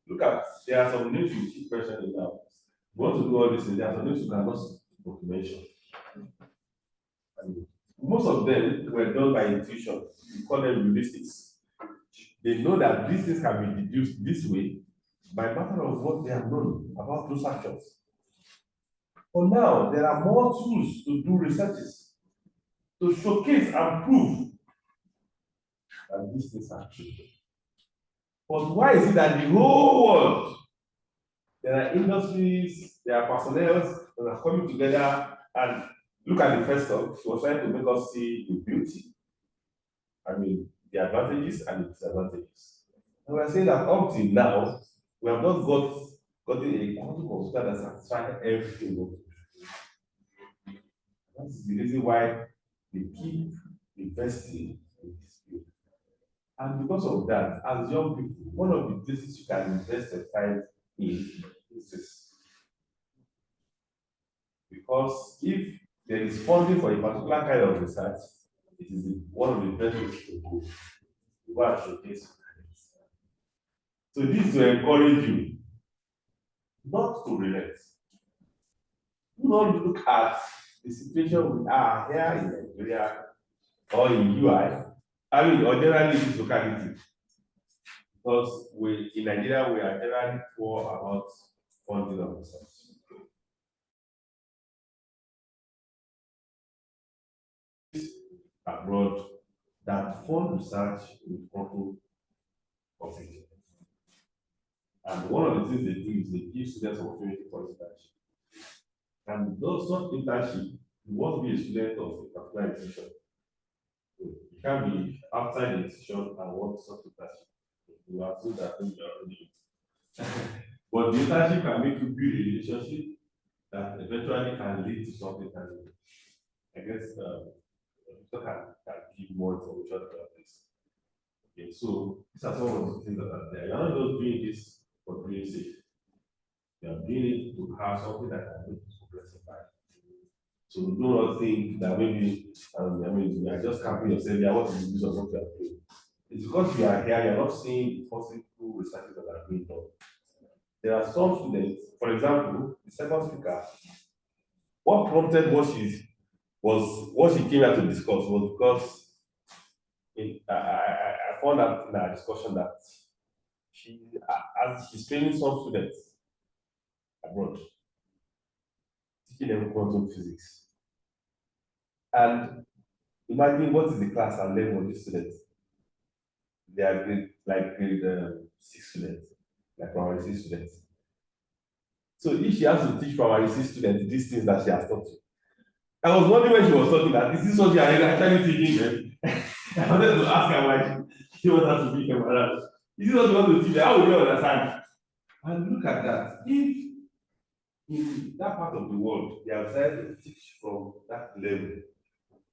Look at, there are some names you keep mentioning now. You want to do all this, there are some names you cannot mention. Most of them were done by intuition. We call them heuristics. They know that these things can be deduced this way by matter of what they have known about those actions. But now there are more tools to do researches, to showcase and prove that these things are true. But why is it that the whole world, there are industries, there are personnel that are coming together and look at the first talk, she was trying to make us see the beauty. I mean, the advantages and the disadvantages. And we are saying that up till now, we have not gotten a quantum computer that satisfies everything. That's the reason why they keep investing in this field. And because of that, as young people, one of the places you can invest your time in this. Because if there is funding for a particular kind of research, it is one of the best ways to go. You go and showcase. So this is to encourage you not to relent. Do not look at the situation we are here in Nigeria or in UI, or generally in this locality. Because in Nigeria, we are generally poor about funding of research. Abroad that fund research with total completion. And one of the things they do is they give students opportunity for internship. And those such internship, you want to be a student of a particular institution. So you can be outside the institution and want such internship. You are told that you are already. But the internship can make you build a relationship that eventually can lead to something tangible. I guess people can give more information about this. Okay, so these are some of the things that are there. You're not just doing this for doing sake. You are doing it to have something that can make you progressify. So do not think that maybe you are just camping yourself. You are what to use of what you are doing. It's because you are here, you are not seeing the possible researches that are being done. There are some students, for example, the second speaker, what prompted what she came here to discuss was because I found out in our discussion that as she's training some students abroad, teaching them quantum physics. And imagine what is the class and level of these students. They are grade 6 students, like primary 6 students. So if she has to teach primary 6 students these things that she has taught you, I was wondering when she was talking that this is what she is actually teaching them. I wanted to ask her why she wants us to be embarrassed. This is what you want to teach them. How will you understand? And look at that. If in that part of the world they are decided to teach from that level,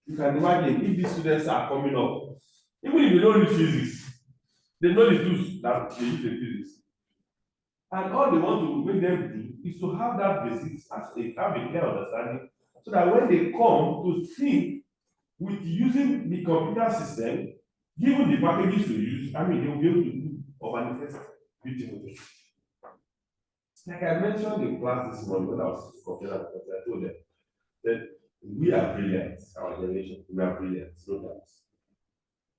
you can imagine if these students are coming up, even if they don't read physics, they know the tools that they use in physics. And all they want to make them do is to have that basics as they have a clear understanding, so that when they come to think with using the computer system, given the packages to use, they'll be able to do or manifest beautiful things. Like I mentioned in class this morning when I was computer, because I told them that we are brilliant, our generation, we are brilliant, no doubt.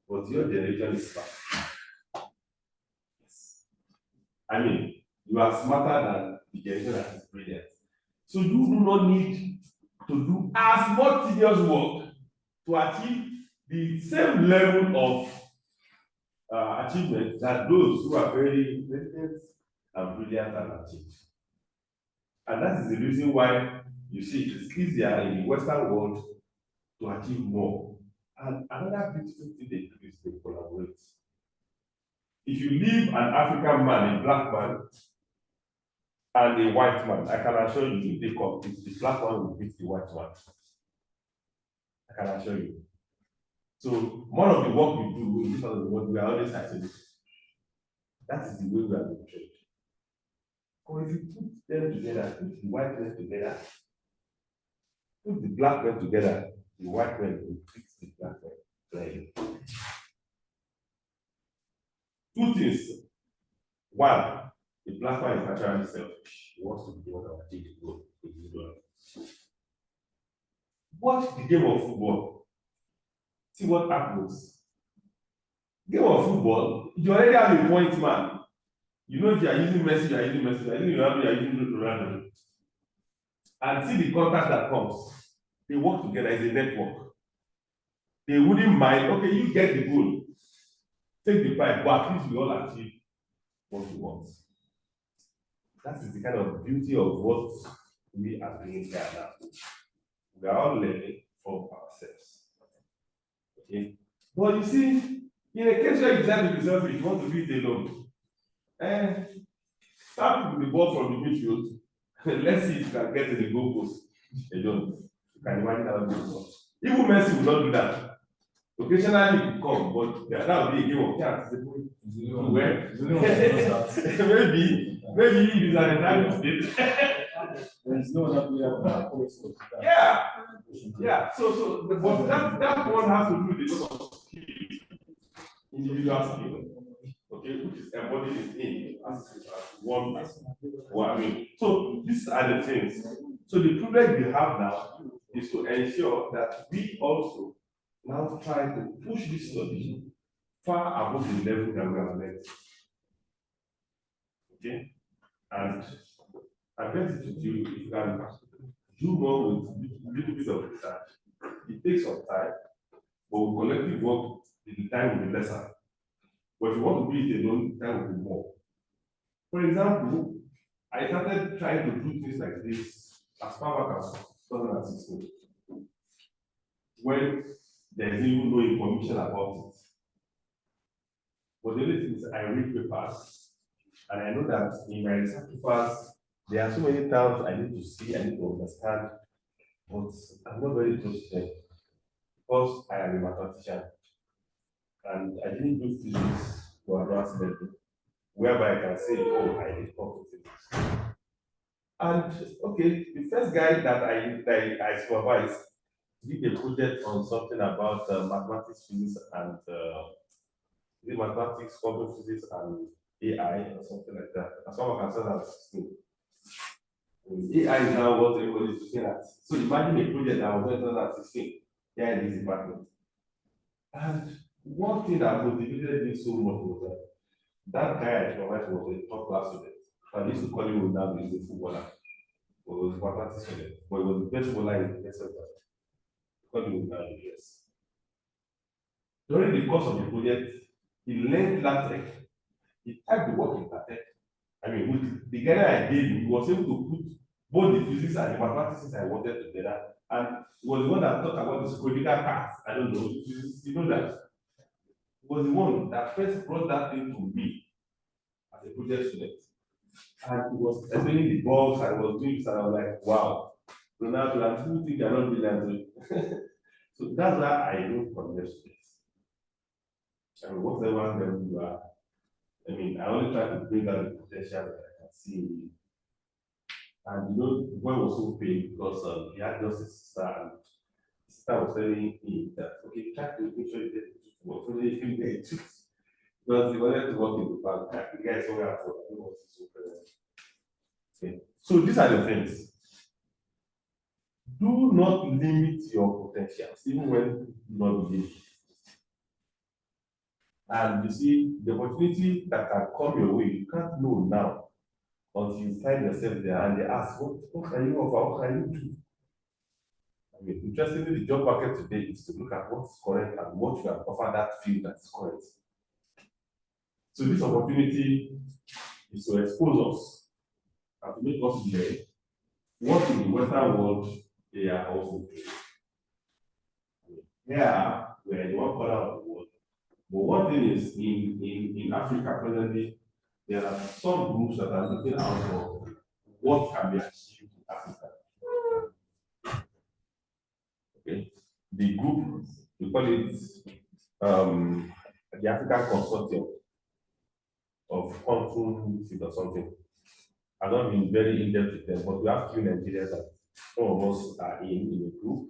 But your generation is smart. You are smarter than the generation that is brilliant. So you do not need to do as much tedious work to achieve the same level of achievement that those who are very intelligent and brilliant have achieved. And that is the reason why you see it is easier in the Western world to achieve more. And another beautiful thing they do is they collaborate. If you leave an African man, a black man, and a white man, I can assure you, if they compete, the black one will beat the white one. I can assure you. So, more of the work we do in this part of the world, we are always isolated. That is the way we are being trained. Or if you put them together, put the white men together, put the black men together, the white men will beat the black men clearly. Two things. One, the black man is naturally selfish. He wants to be the one that will take the goal. Watch the game of football. See what happens. Game of football, you already have a point man. You know if you are using Messi, you are using Messi, you are using Ronaldo, you are using Ronaldo. And see the contact that comes. They work together as a network. They wouldn't mind, okay, you get the goal. Take the prize, but at least we all achieve what we want. That is the kind of beauty of what we are doing here now. We are all learning from ourselves. Okay? But you see, in a case where you decide to be selfish, you want to be it alone. Start with the ball from the midfield. Let's see if you can get to the goalpost alone. You can imagine how it goes. Even Messi will not do that. Occasionally it will come, but that will be a game of chance. Maybe Maybe it is an entire state. There's no other player. Yeah. Yeah. But that one has to do with the lot of skill, individual skill, okay, which is embodied in as one. Well, I mean, so these are the things. So the problem we have now is to ensure that we also now try to push this study far above the level that we have left. Okay, and I bet it to you if you can do more with a little bit of research. It takes some time, but with collective work, the time will be lesser. But if you want to do it alone, the time will be more. For example, I started trying to do things like this as far back as 2016, when there is even no information about it. But the only thing is I read papers, and I know that in my research papers, there are so many terms I need to see, I need to understand, but I'm not very close to them because I am a mathematician and I didn't do physics for advanced level, whereby I can say, oh, I did quantum physics. And okay, the first guy that I supervised did a project on something about mathematics, physics, and mathematics, quantum physics, and AI, or something like that. As far as I can say, AI is now what everybody is looking at. So imagine a project that was done in 2016 here in this department. And one thing that motivated me so much was that guy I supervised was a top class student. I used to call him now he's a footballer. He was a mathematics student, but he was the best footballer in the center. Call him now, yes. During the course of the project, he learned LaTeX. He typed the work in LaTeX. I mean, with the guy I gave him, he was able to put both the physics and the mathematics I wanted together. And he was the one that talked about the spherical parts. I don't know, you know that. He was the one that first brought that thing to me as a project student. And he was explaining the bugs, I was doing this, and I was like, wow. Ronaldo, and people think you're not brilliant. So that's why I don't project students. And whatever level you are, I mean, I only try to bring out the potential that I can see in you. And you know, the boy was so paid because he had just a sister, and his sister was telling him that, okay, try to make sure you get it work. So they didn't get it because he wanted to work in the bank. The guy is somewhere at work, I don't know what he's so present. Okay. So these are the things. Do not limit your potentials, even when you do not believe. And you see, the opportunity that can come your way, you can't know now until you find yourself there and they ask, what can you offer? What can you do? I mean, interestingly, the job market today is to look at what's correct and what you can offer that field that's correct. So this opportunity is to expose us and to make us learn what in the Western world they are also doing. Here, we're in one corner of the world. But one thing is, in Africa presently, there are some groups that are looking out for what can be achieved in Africa. Okay, the group, we call it the African Consortium of Quantum Field or something. I've not been very in-depth with them, but we have few Nigerians that some of us are in a group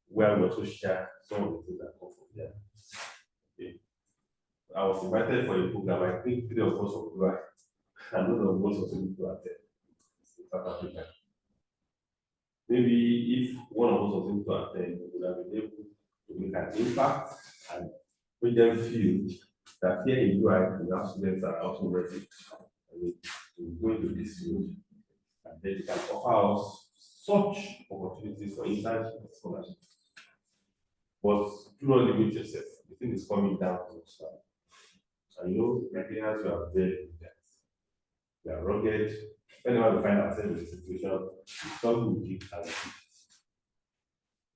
where we also share some of the things that come from there. Okay. I was invited for a program. I think 3 of us were right, and none of us was able to attend in South Africa. Maybe if one of us was able to attend, we would have been able to make an impact and make them feel that here in UI, we have students that are also ready to go into this field, and then they can offer us such opportunities for internship and scholarship. But do not limit yourself. The thing is coming down to us now. And you know, Nigerians, you are very good at. We are rugged. Whenever we find ourselves in a situation, something we keep as it is.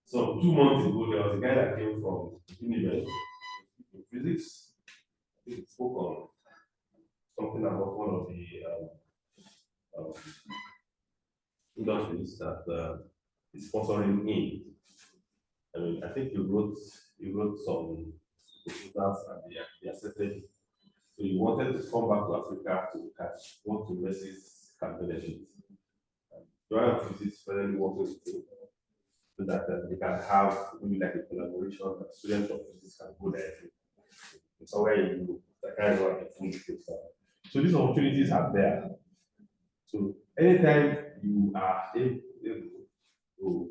So 2 months ago, there was a guy that came from Union in physics. He spoke on something about one of the industries that is sponsoring him. I mean, I think he wrote some proposals and they accepted. So So you wanted to come back to Africa to look at what universities can benefit. Joy of Physics finally working with you so that they can have maybe like a collaboration that students of physics can go directly. Somewhere in Europe, that kind of like a full place. So these opportunities are there. So anytime you are able to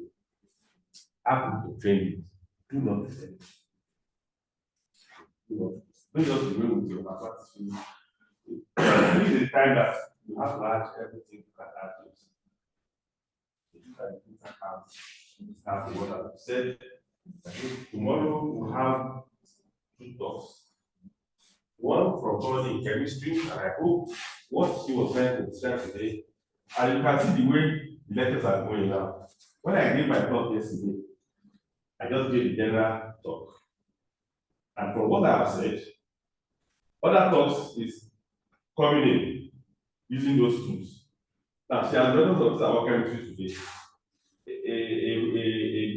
happen to train, do not fail. Don't just remain with your mathematics. This is the time that you have to add everything you can add to it. You can have what I've said. I think tomorrow we'll have 2 talks. One from somebody in chemistry, and I hope what she was trying to describe today, and you can see the way the lectures are going now. When I gave my talk yesterday, I just gave the general talk. And from what I have said, other talks is coming in using those tools. Now, she has done talks about chemistry today.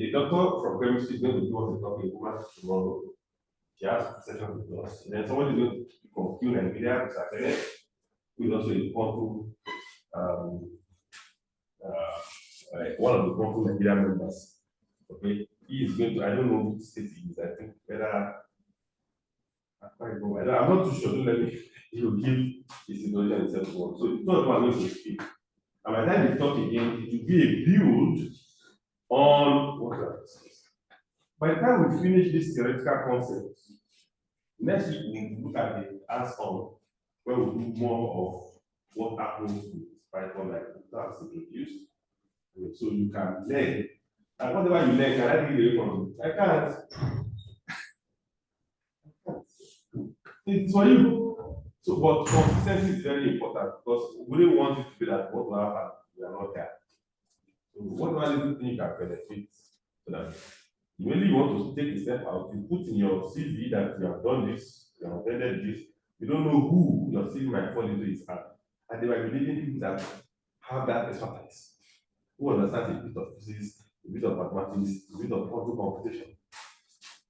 A doctor from chemistry is going to do us a talk in Woman tomorrow. She has a session with us. And then somebody is going to speak on Q Nigeria, who is also a quantum, one of the quantum Nigeria members. Okay, he is going to, I don't know which state he is, I think whether, I'm not too sure, don't let me, he will give his introduction himself. So it's not one going to speak. And by the time we talk again, it will be a build on what we have discussed. By the time we finish this theoretical concepts, next week we'll look at the hands-on, where we'll do more of what happens with Python, like that's introduced. So you can learn. And whatever you learn, can I take it away from you? I can't. It's for you. So, but consistency is very important because we don't want it to be that what will happen, we are not there. So, whatever little thing you can benefit, so that you really want to take a step out, you put in your CV that you have done this, you have attended this, you don't know who your CV might fall into his hand. And they might be leading people that have that expertise, who understand a bit of physics, a bit of mathematics, a bit of quantum computation.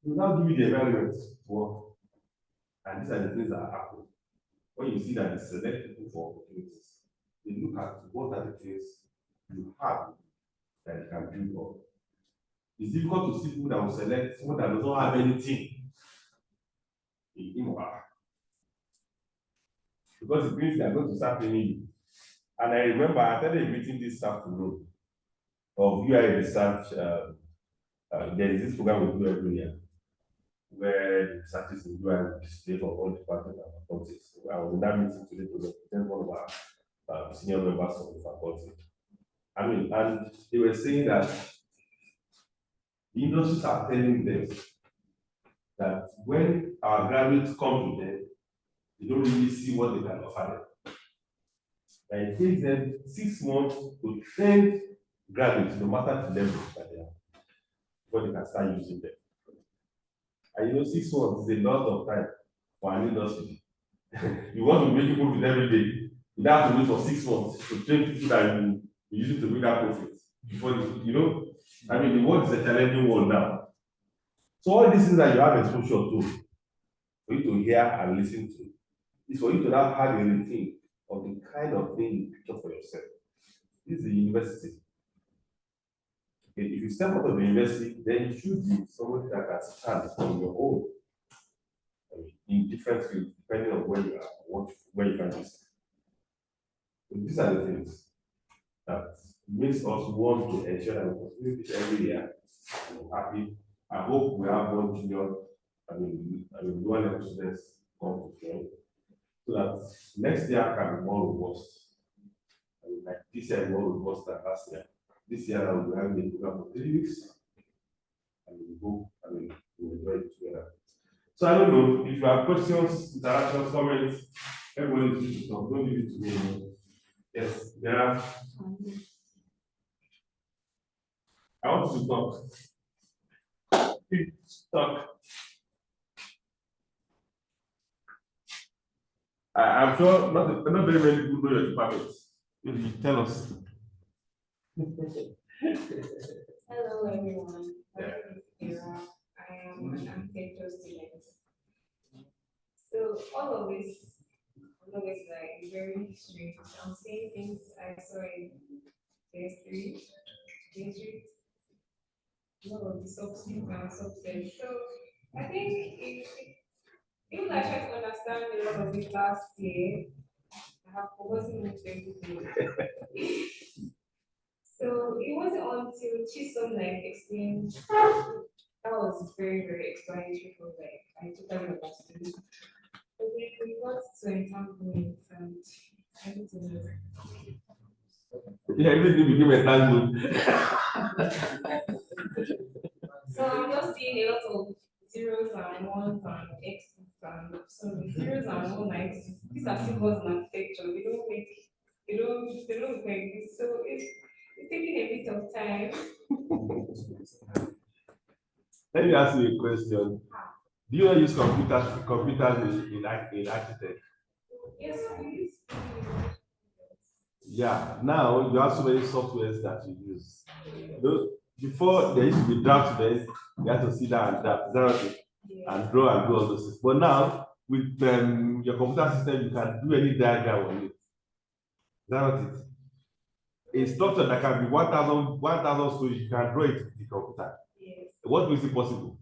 You now give you the environment to work. And these are the things that happen. When you see that they select people for opportunities, they look at what are the things you have that you can build on. It's difficult to see people that will select someone that does not have anything in him or her. Because it means they are going to start paying you. And I remember I attended a meeting this afternoon of UI research. There is this program we do every year, where the researchers in UI display for all departments and faculties. I was in that meeting today to represent one of our senior members of the faculty. I mean, and they were saying that the industries are telling them that when our graduates come to them, they don't really see what they can offer them. And it takes them 6 months to train graduates, no matter the level that they are, before they can start using them. And you know, 6 months is a lot of time for an industry. You want to make people with every day. You have to wait for 6 months to train people that you use it to make that profit. Before you know, I mean, the world is a challenging world now. So all these things that you have exposure to, for you to hear and listen to, is for you to now have a rethink of the kind of thing you picture for yourself. This is the university. Okay, if you step out of the university, then you should be somebody that can stand on your own, I mean, in different fields, depending on where you are, where you can be. So these are the things that makes us want to ensure that we continue this every year. I'm happy. I hope we have one junior, lower level students come to join, so that next year can be more robust. I mean, like this year is more robust than last year. This year I will be having a program for 3 weeks, and we hope, we'll enjoy it together. So I don't know if you have questions, interactions, comments. Everybody is free to talk. Don't leave it to me. Yes, there are. I want to talk. Please talk. I'm sure not very many people know your department. You tell us. Hello, everyone. My Yeah. name is Kira. I am an architecture student. So all of this it's like very strange. I'm seeing things I saw in PS3, district, a lot of the substance and substance. So I think even though I tried to understand a lot of it last year, I have forgotten most everything. So it wasn't until Chisom like explained that was very, very explanatory for like I totally understood. But then we got to entanglement and everything was Yeah, everything became a tangle. so I'm just seeing a lot of zeros and ones and x's and so the zeros and one x's, these are symbols in architecture. They don't look like this. So it's taking a bit of time. Let me ask you a question. Do you use computers in architect? Yes, please. Yeah, now you have so many softwares that you use. Before there used to be draftsmen, you have to sit down and draft, and draw and do all those things. But now with your computer system, you can do any diagram on it. Is that not it? A structure that can be 1,000 stories, you can draw it with the computer. Yes. What makes it possible?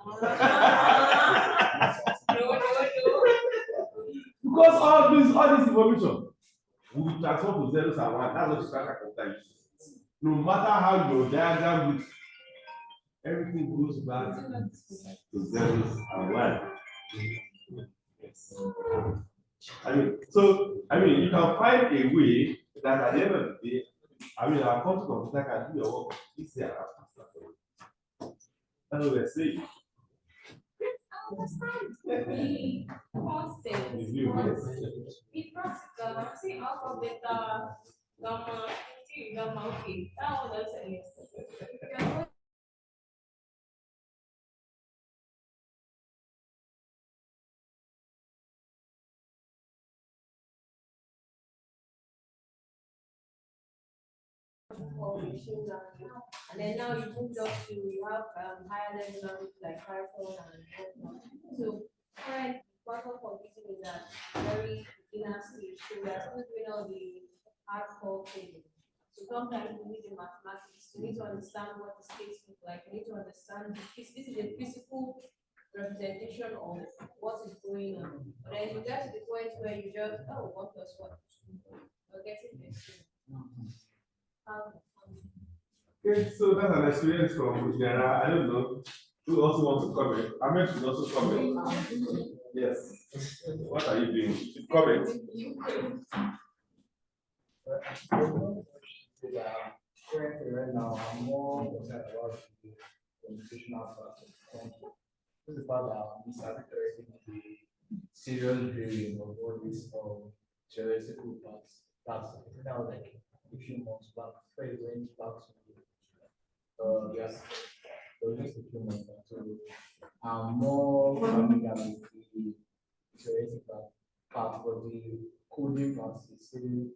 No. Because all this information will be transformed to zeros and ones. That's what you start computer uses. No matter how your diagram looks, everything goes back to zeros and ones. You can find a way that at the end of the day, our computer can do your work easier and faster for you. That's what we're saying. I understand the concept, but in practical, I'm saying alpha, beta, gamma, okay. That one doesn't make sense. And then now you moved up to you have higher level language like Python and whatnot. So current quantum computing is at very beginner stage. So we are still doing all the hardcore things. So sometimes we need the mathematics. You need to understand what the states look like. You need to understand this is a physical representation of what is going on. But then you get to the point where you just, oh, 1 plus 1. You're getting this. Okay, so that's an experience from Ghana. I don't know who also wants to comment. Ahmed should also comment. Yes. What are you doing? You should comment. Currently, right now, I'm more concerned about the computational part. This is about the the serious viewing of all these theoretical parts. I think that was like a few months back, before it went back to yes, so just a few months back. So I'm more familiar with the theoretical part, but the coding part is still,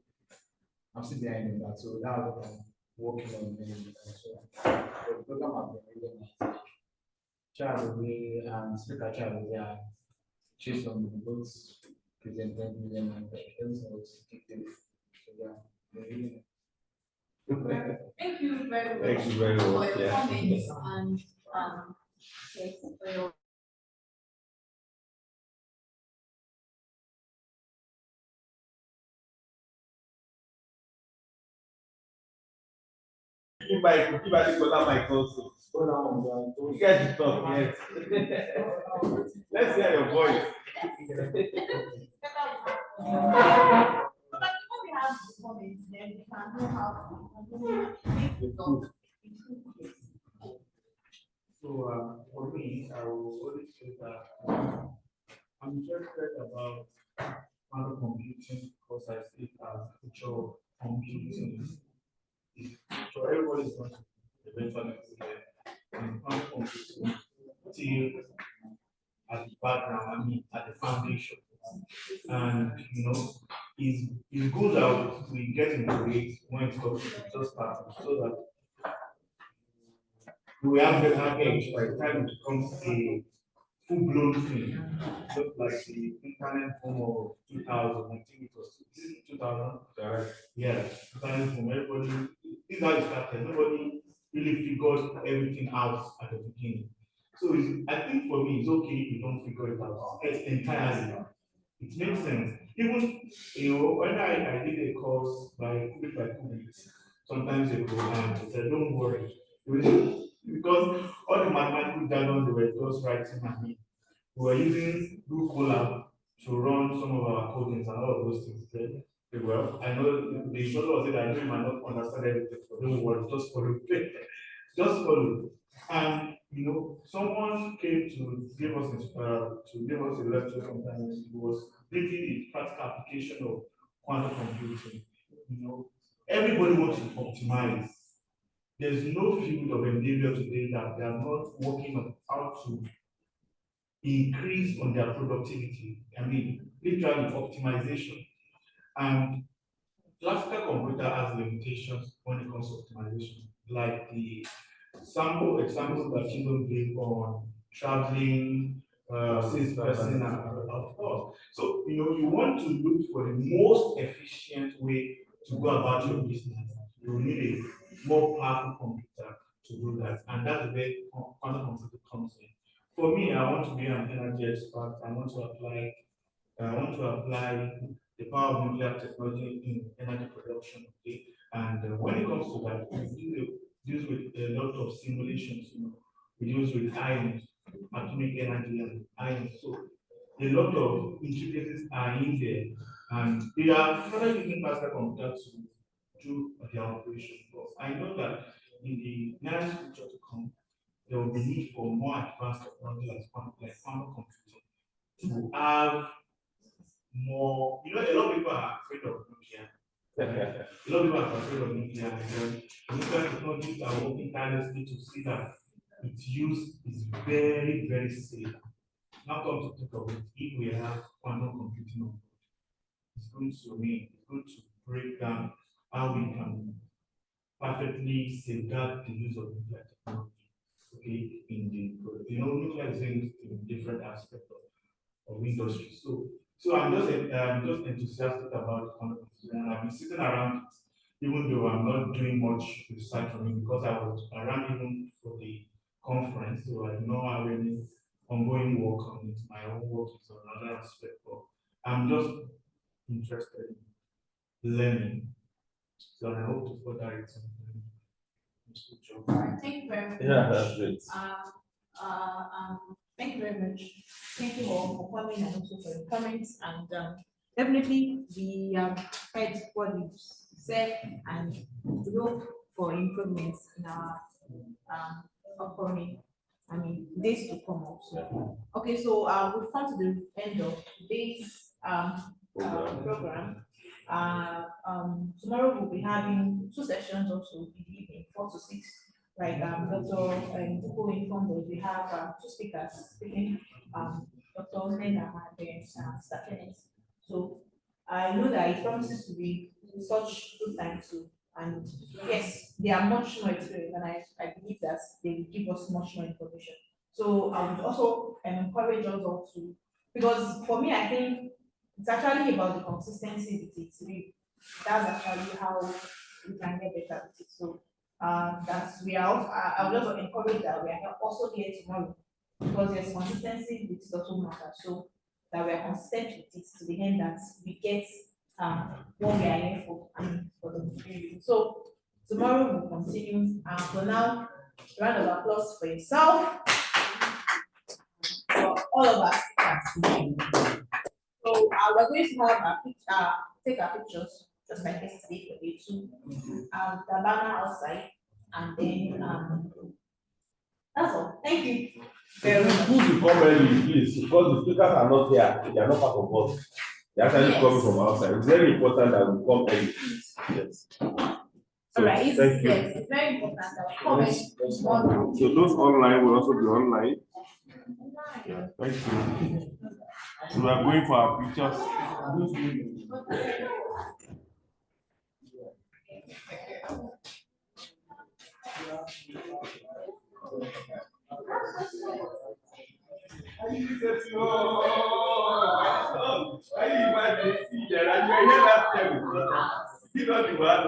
I'm still behind in that. So that's what I'm working on. So the program I've been reading is child away and speaker child away and choose from the books presented with them and also keep them. So yeah, really. Thank you very much. Thank you very much. For your comments and yes, for your Give my mic also. You guys talk, yes. Let's hear your voice. but before we have the comments, then we can know how to make results. So for me, I will always say that I'm interested about quantum computing because I see it as a future of computing. So everybody is going to eventually go there. And quantum computing still at the background, at the foundation. And it's good that we get into it when it comes to just starting so that we have better edge by the time it becomes a full-blown thing, just like the internet boom of 2000, I think it was 2000. Yeah, internet boom, everybody, this is how it started. Nobody really figured everything out at the beginning. So I think for me, it's okay if you don't figure it out entirely. It makes sense. Even, when I did a course by Kubit, sometimes ago, and I said, don't worry. Because all the mathematical jargon they were just writing at me, we were using Google Colab to run some of our codings and all of those things. Well, I know the instructor was saying I know you might not understand everything, but don't worry, just follow. Just follow. And someone came to give us a lecture sometimes. It was really the practical application of quantum computing. Everybody wants to optimize. There's no field of endeavor today that they are not working on how to increase on their productivity. I mean, literally optimization. And classical computer has limitations when it comes to optimization, like the examples that children gave on traveling, since person, and of course. So you want to look for the most efficient way to go about your business. You need a more powerful computer to do that, and that's where quantum computer comes in. For me, I want to be an energy expert. I want to apply the power of nuclear technology in energy production. Okay, and when it comes to that, we deals with a lot of simulations. We deals with ions, atomic energy, and ions. So a lot of intricacies are in there, and they are further using classical computers to do their operation. But I know that in the nearest future to come, there will be need for more advanced technology like quantum computing to have more. A lot of people are afraid of nuclear. A lot of people are afraid of nuclear. Nuclear technologies are working tirelessly to see that its use is very, very safe. Now, come to think of it, if we have quantum computing on board, it's going to break down how we can perfectly safeguard the use of nuclear technology. Okay, nuclear is used in different aspects of industry. So I'm just enthusiastic about quantum computing, and I've been sitting around, even though I'm not doing much research on it, because I was around even for the conference, so I do not have any ongoing work on it. My own work is on another aspect, but I'm just interested in learning. So I hope to further it. Thank you very much. Yeah, that's great. Thank you very much. Thank you all for coming and also for your comments. And definitely, we have heard what you said and look for improvements in our upcoming, days to come also. Okay, so we've come to the end of today's program. Tomorrow we'll be having 2 sessions also in the evening, 4 to 6. Like Dr. Who informed us, we have 2 speakers speaking, Dr. Nena and Mr. Kenneth. So I know that it promises to be such good time too. And yes, they are much more experienced, and I believe that they will give us much more information. So I would also encourage us all to, because for me, I think it's actually about the consistency with it. That's actually how we can get better with it. So that's we are also, I would also encourage that we are also here tomorrow, because there's consistency with it also matters. So that we are consistent with it to the end that we get what we are here for, for the period. So tomorrow we'll continue. For now, round of applause for yourself, for all of us. So we're going to have take our pictures just like yesterday for day 2. The banner outside, and then that's all. Thank you very much. Who should come early, please? Because the speakers are not here, they are not part of us. They are actually coming from outside. It's very important that we come early. Yes. All right. Thank you. Yes, it's very important that we come in. So those online will also be online. Yeah, thank you. So we are going for our pictures. Why you imagine see that? And you hear that thing because you know the word.